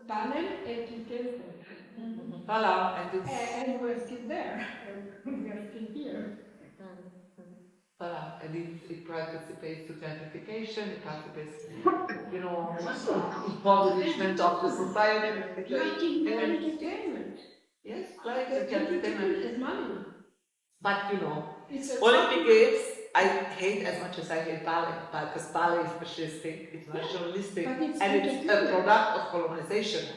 Panem et utensils. Voilà, And we're still there. We are still here. Voilà, and it participates to gentrification, it participates, you know, impoverishment of the society. Like entertainment. Yes, like entertainment. It's money. But you know, It's Olympic Games, I hate as much as I hate ballet, because ballet is fascistic, it's nationalistic, and it's a product of colonization.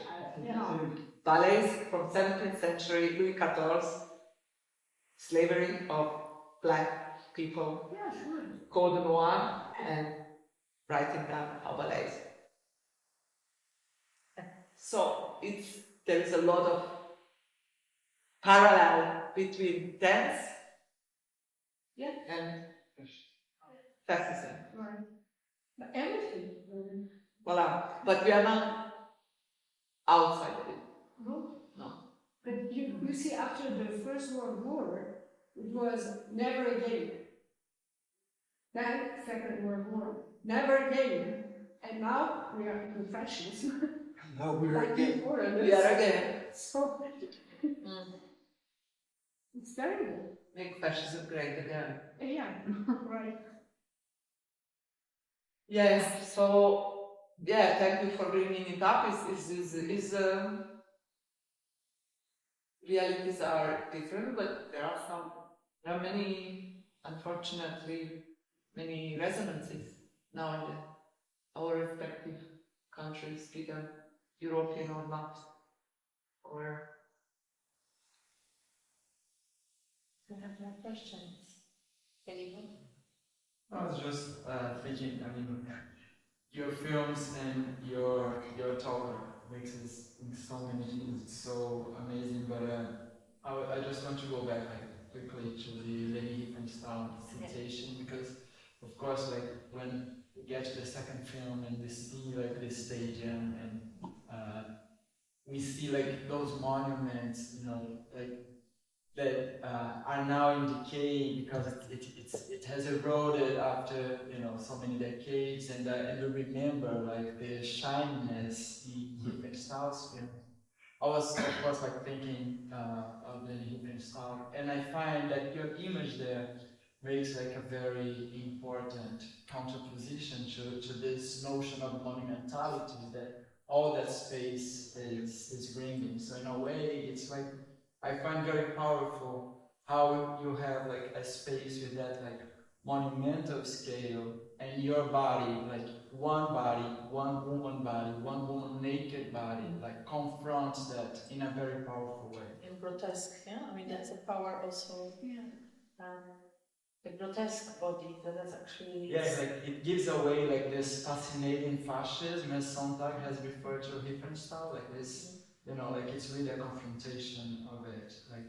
Ballets from 17th century, Louis XIV, slavery of black people, Code Noir, and writing down our ballets. So there is a lot of parallel between dance and fascism. Right. But everything. Voila. But we are not outside of it. No. But you see, after the First World War, it was never again. Then Second World War. Never again. And now we are in fascism. Now we're Like again. before, and We are again. So Mm. it's terrible. Make fascism great again. Yeah, right. Yes, so yeah, thank you for bringing it up. Realities are different, but there are many, unfortunately, many resonances now in our respective countries, be them European or not, or I have more questions. Anyone? I was just thinking, I mean, your films and your talk makes us think so many things. It's so amazing, but I just want to go back quickly to the Leni Riefenstahl citation, because of course, like when we get to the second film and we see like this stadium and we see like those monuments, you know, like that are now in decay because it has eroded after, you know, so many decades, and we remember like the shininess in Riefenstahl's film. I was of course like thinking of the Riefenstahl, and I find that your image there makes like a very important counterposition to this notion of monumentality that all that space is bringing. So in a way, it's like I find very powerful how you have like a space with that like monumental scale, and your body, like one woman naked body, like confronts that in a very powerful way. In grotesque, yeah? I mean, that's a power also. Yeah. The grotesque body that is actually. Yeah, like it gives away like this fascinating fascism, as Sontag has referred to Riefenstahl, like this, you know, like it's really a confrontation of it, like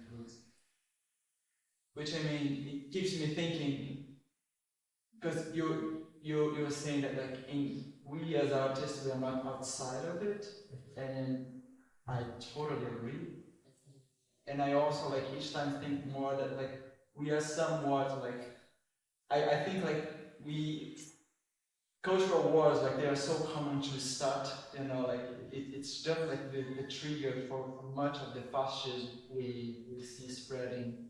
which I mean, it keeps me thinking, because you're saying that like we as artists, we are not outside of it, and I totally agree. And I also like each time think more that like we are somewhat like I think like cultural wars, like they are so common to start, you know, like it's just like the trigger for much of the fascism we see spreading,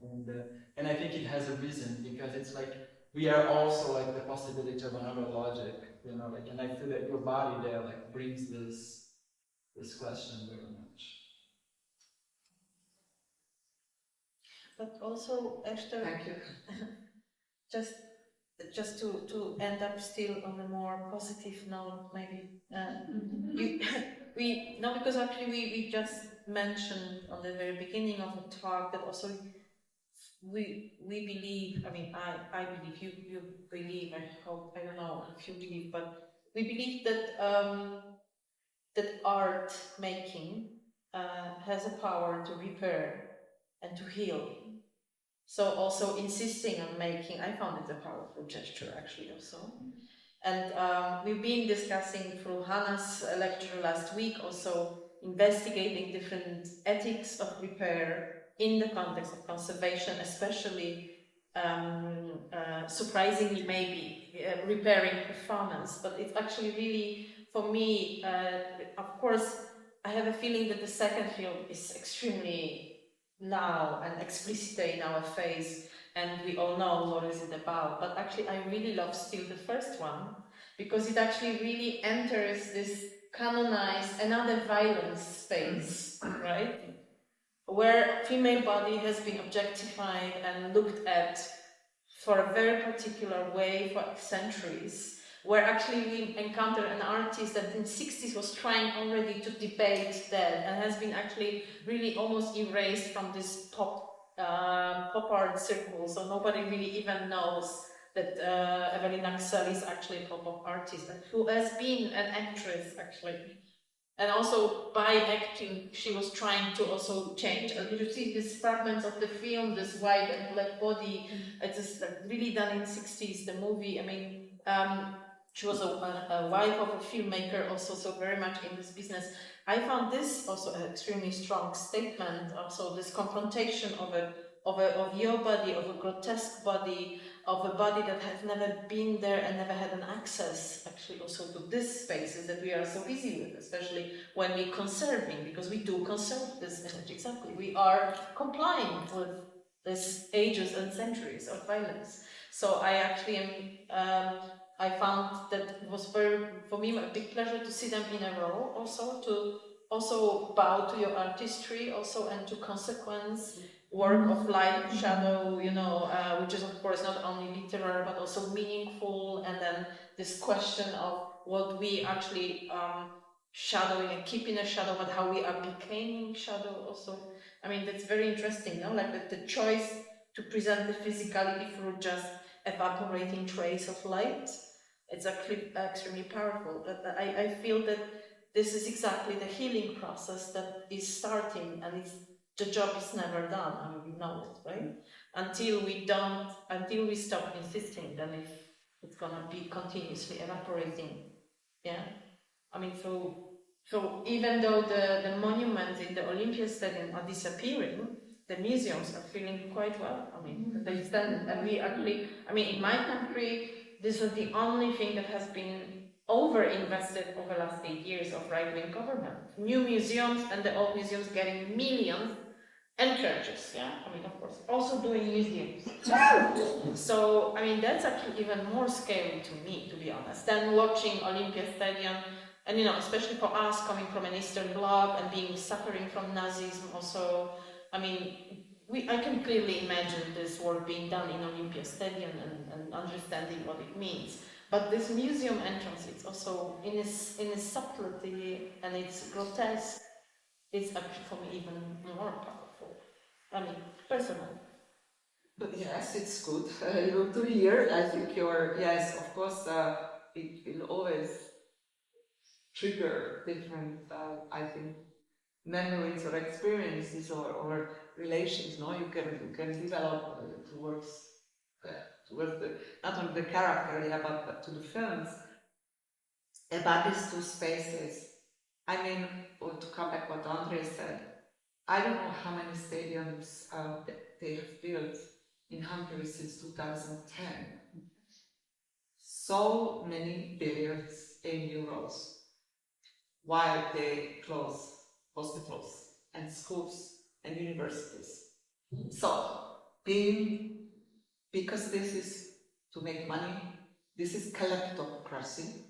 and I think it has a reason, because it's like we are also like the possibility of another logic, you know, like, and I feel that your body there like brings this question very much. But also, Eszter, thank you. just to end up still on a more positive note, maybe. Because actually we just mentioned on the very beginning of the talk that also we believe, I mean, I believe, you believe, I hope, I don't know if you believe, but we believe that that art making has a power to repair and to heal. So also insisting on making, I found it a powerful gesture actually also. And we've been discussing through Hannah's lecture last week, also investigating different ethics of repair in the context of conservation, especially surprisingly maybe repairing performance. But it's actually really, for me, of course, I have a feeling that the second film is extremely now and explicit in our face, and we all know what is it about. But actually, I really love still the first one, because it actually really enters this canonized another violence space, right? Where female body has been objectified and looked at for a very particular way for centuries, where actually we encounter an artist that in the 60s was trying already to debate that and has been actually really almost erased from this pop art circle, so nobody really even knows that Evelyn Axel is actually a pop artist and who has been an actress actually. And also by acting, she was trying to also change. And you see these fragments of the film, this white and black body. It is really done in the 60s, the movie. I mean, she was a wife of a filmmaker also, so very much in this business. I found this also an extremely strong statement, also this confrontation of your body, of a grotesque body, of a body that has never been there and never had an access actually also to these spaces that we are so busy with, especially when we're conserving, because we do conserve this image, exactly. We are complying with these ages and centuries of violence. So I actually am, I found that it was for me a big pleasure to see them in a row, also to also bow to your artistry also, and to consequence work of light, shadow, which is of course not only literary but also meaningful, and then this question of what we actually shadowing and keeping a shadow, but how we are becoming shadow also. I mean, that's very interesting, no? Like the choice to present the physicality through just evaporating trace of light. It's actually extremely powerful. But I feel that this is exactly the healing process that is starting, and the job is never done. I mean, we know it, right? Until we stop insisting, then it's gonna be continuously evaporating. Yeah. I mean, so even though the monuments in the Olympia Stadium are disappearing, the museums are feeling quite well. I mean, they stand, and we actually, I mean, in my country, this was the only thing that has been over-invested over the last 8 years of right-wing government. New museums, and the old museums getting millions, and churches, yeah? I mean, of course, also doing museums. So, I mean, that's actually even more scary to me, to be honest, than watching Olympia Stadium. And, especially for us coming from an Eastern Bloc and suffering from Nazism also, I mean, I can clearly imagine this work being done in Olympia Stadium and understanding what it means. But this museum entrance, it's also in its subtlety and its grotesque, it's actually for me even more powerful. I mean, personally. But yes, it's good to hear. I think yes, of course, it will always trigger different, I think, memories or experiences or relations. No, you can develop towards not only the character, yeah, but to the films about these two spaces. I mean, to come back what Andre said, I don't know how many stadiums they have built in Hungary since 2010. So many billions in euros, while they close hospitals and schools and universities. So, because this is to make money, this is kleptocracy,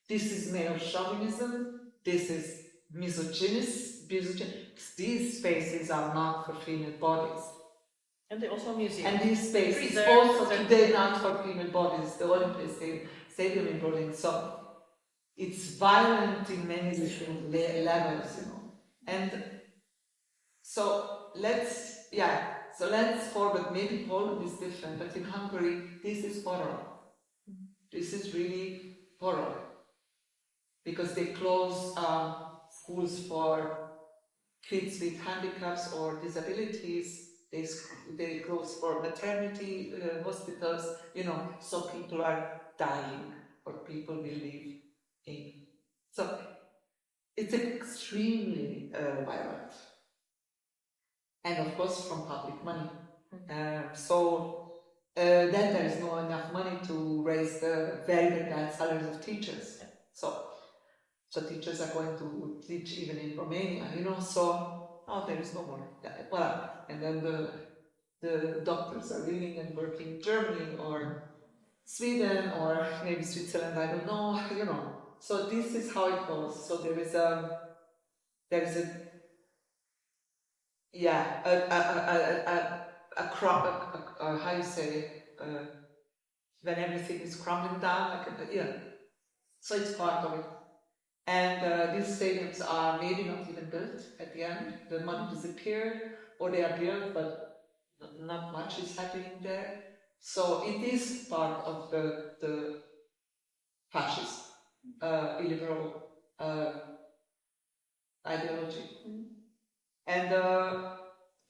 this is male chauvinism, this is misogynist. These spaces are not for female bodies. And they also museums. And these spaces also today not for female bodies, the Olympic Stadium in Berlin. So it's violent in many different levels, And so let's forward, maybe Poland is different, but in Hungary, this is horror. This is really horror. Because they close schools for kids with handicaps or disabilities, they close for maternity hospitals, so people are dying or people will live in. So it's extremely violent. And of course from public money. Then there is not enough money to raise the very, very high salaries of teachers. So teachers are going to teach even in Romania, there is no more. Well, and then the doctors are living and working in Germany or Sweden or maybe Switzerland, I don't know, So this is how it goes. So there is a how you say, when everything is crumbling down, So it's part of it. And these stadiums are maybe not even built at the end. The money disappeared, or they are built, but not much is happening there. So it is part of the fascist, illiberal ideology. And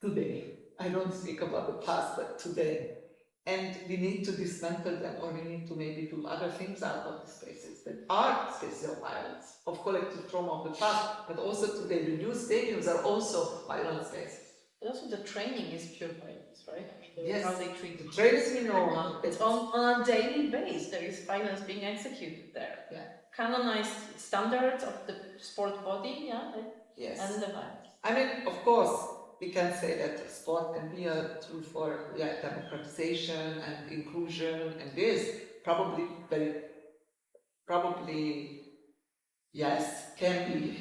today, I don't speak about the past, but today. And we need to dismantle them, or we need to maybe do other things out of the spaces that are spaces of violence, of collective trauma of the past, but also today the new stadiums are also violent spaces. also the training is pure violence, right? Yes. How they treat The the trainers we know, It's on a daily basis. There is violence being executed there. Yeah. Canonized standards of the sport body, yeah, yes. and the violence. I mean, of course, we can say that sport can be a tool for democratization and inclusion, and this probably yes, can be,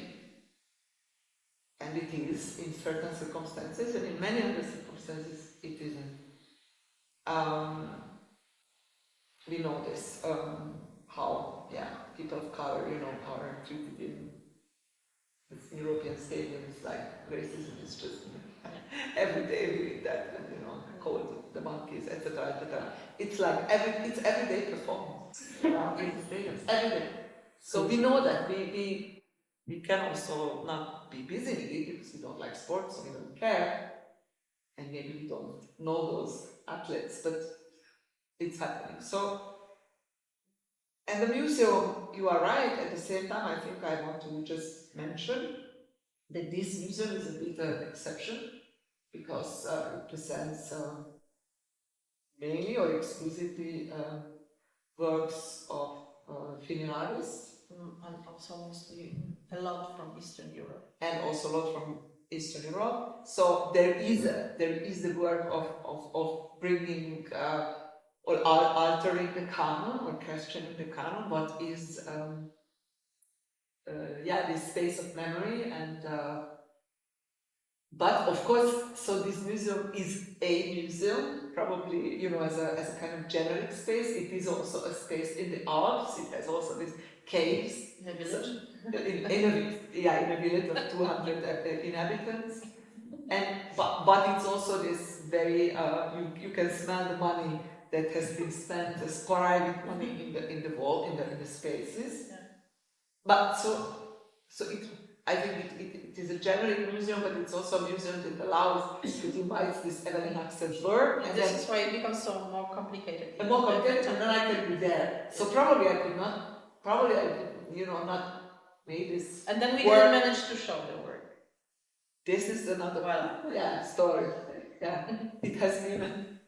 and it is in certain circumstances, and in many other circumstances it isn't. We know this, how people of color, are treated in European stadiums, like racism is just every day we read that, and called the monkeys, etc., etc. It's like it's everyday performance in the stadiums, every day. So we know that we can also not be busy with it because we don't like sports, so we don't care, and maybe we don't know those athletes, but it's happening. So, and the museum, you are right, at the same time I think I want to just mention that this museum is a bit of an exception because it presents mainly or exclusively works of fine artists. And also mostly a lot from Eastern Europe. And also a lot from Eastern Europe. So there is the work of bringing or altering the canon or questioning the canon, what is this space of memory, and but of course, so this museum is a museum, probably as a kind of generic space. It is also a space in the Alps. It has also these caves In a village. in a village of 200 inhabitants, and but it's also this very you can smell the money that has been spent as private money in the wall in the spaces. Yeah. But so I think it is a generic museum, but it's also a museum that allows, it invites this Evelyn Axel's work. And this is why it becomes so more complicated. And more complicated, and then I can be there. So probably I could not made this. And then we work. didn't manage to show the work. This is another story. Yeah, it has been.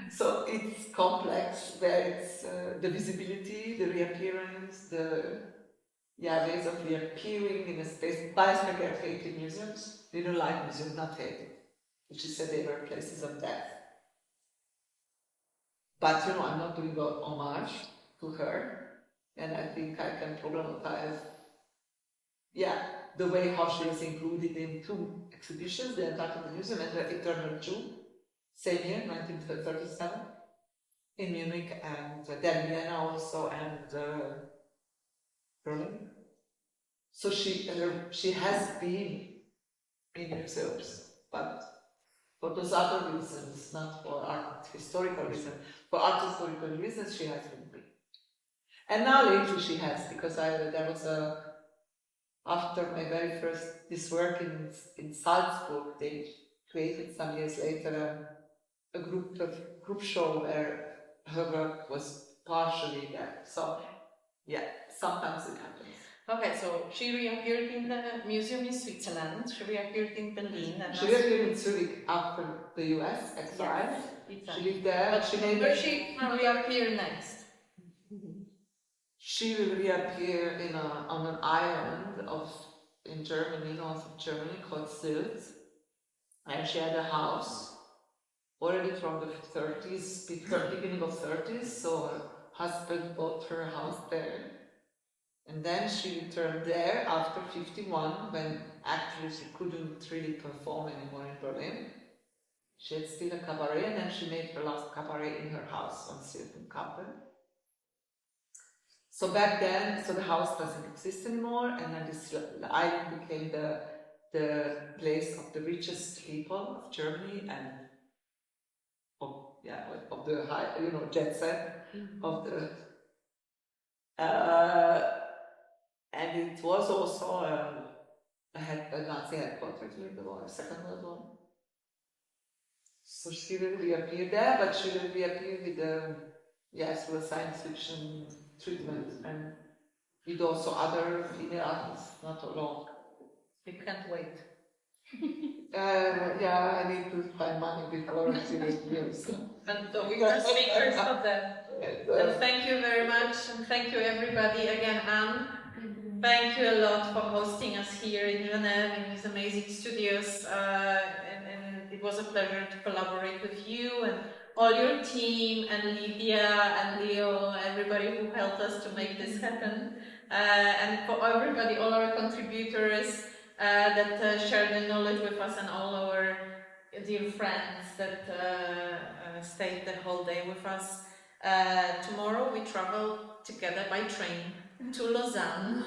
So it's complex, where it's the visibility, the reappearance, ways of reappearing in a space. Weisberger hated museums. They don't like museums, not hated. She said they were places of death. But I'm not doing a homage to her, and I think I can problematize, the way how she was included in two exhibitions, the Antarctic Museum and the Eternal Jew, same year, 1937, in Munich, and then Vienna also, and Berlin. So she has been in museums, but for those other reasons, not for art historical reasons. For art historical reasons, she has been. And now lately she has, because there was after my very first, this work in Salzburg, they created some years later a group show where her work was partially there. So, sometimes it happens. Okay, so she reappeared in the museum in Switzerland, she reappeared in Berlin. And she reappeared in Zurich after the US exile. Yes, she lived there. But where she reappear next? She will reappear on an island in Germany, north of Germany, called Sept. And she had a house already from the 30s, beginning of 30s, so her husband bought her house there. And then she returned there after 51, when actually she couldn't really perform anymore in Berlin. She had still a cabaret, and then she made her last cabaret in her house on Sirkenkampen. So back then, the house doesn't exist anymore, and then the island became the place of the richest people of Germany and of the high, jet set of the. And it was also a Nazi headquarters during the war, Second World War. So she will reappear there, but she will reappear with through a science fiction treatment, and with also other female artists, not alone. We can't wait. Yeah, I need to find money before serious. And we are speakers of that. And thank you very much, and thank you everybody again, Anne. Thank you a lot for hosting us here in Geneva in these amazing studios, and it was a pleasure to collaborate with you and all your team, and Lydia and Leo, everybody who helped us to make this happen, and for everybody, all our contributors that shared the knowledge with us, and all our dear friends that stayed the whole day with us. Tomorrow we travel together by train to Lausanne.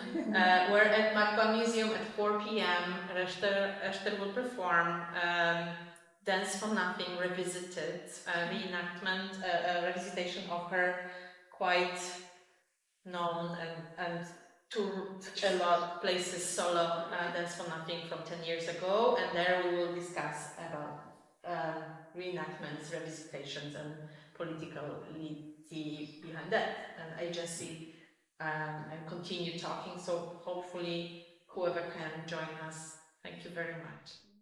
We're at Magba Museum at 4 p.m. Eszter will perform Dance for Nothing Revisited, reenactment, revisitation of her quite known and toured a lot of places solo Dance for Nothing from 10 years ago, and there we will discuss about reenactments, revisitations, and politicality behind that, and agency, and continue talking. So hopefully whoever can join us. Thank you very much.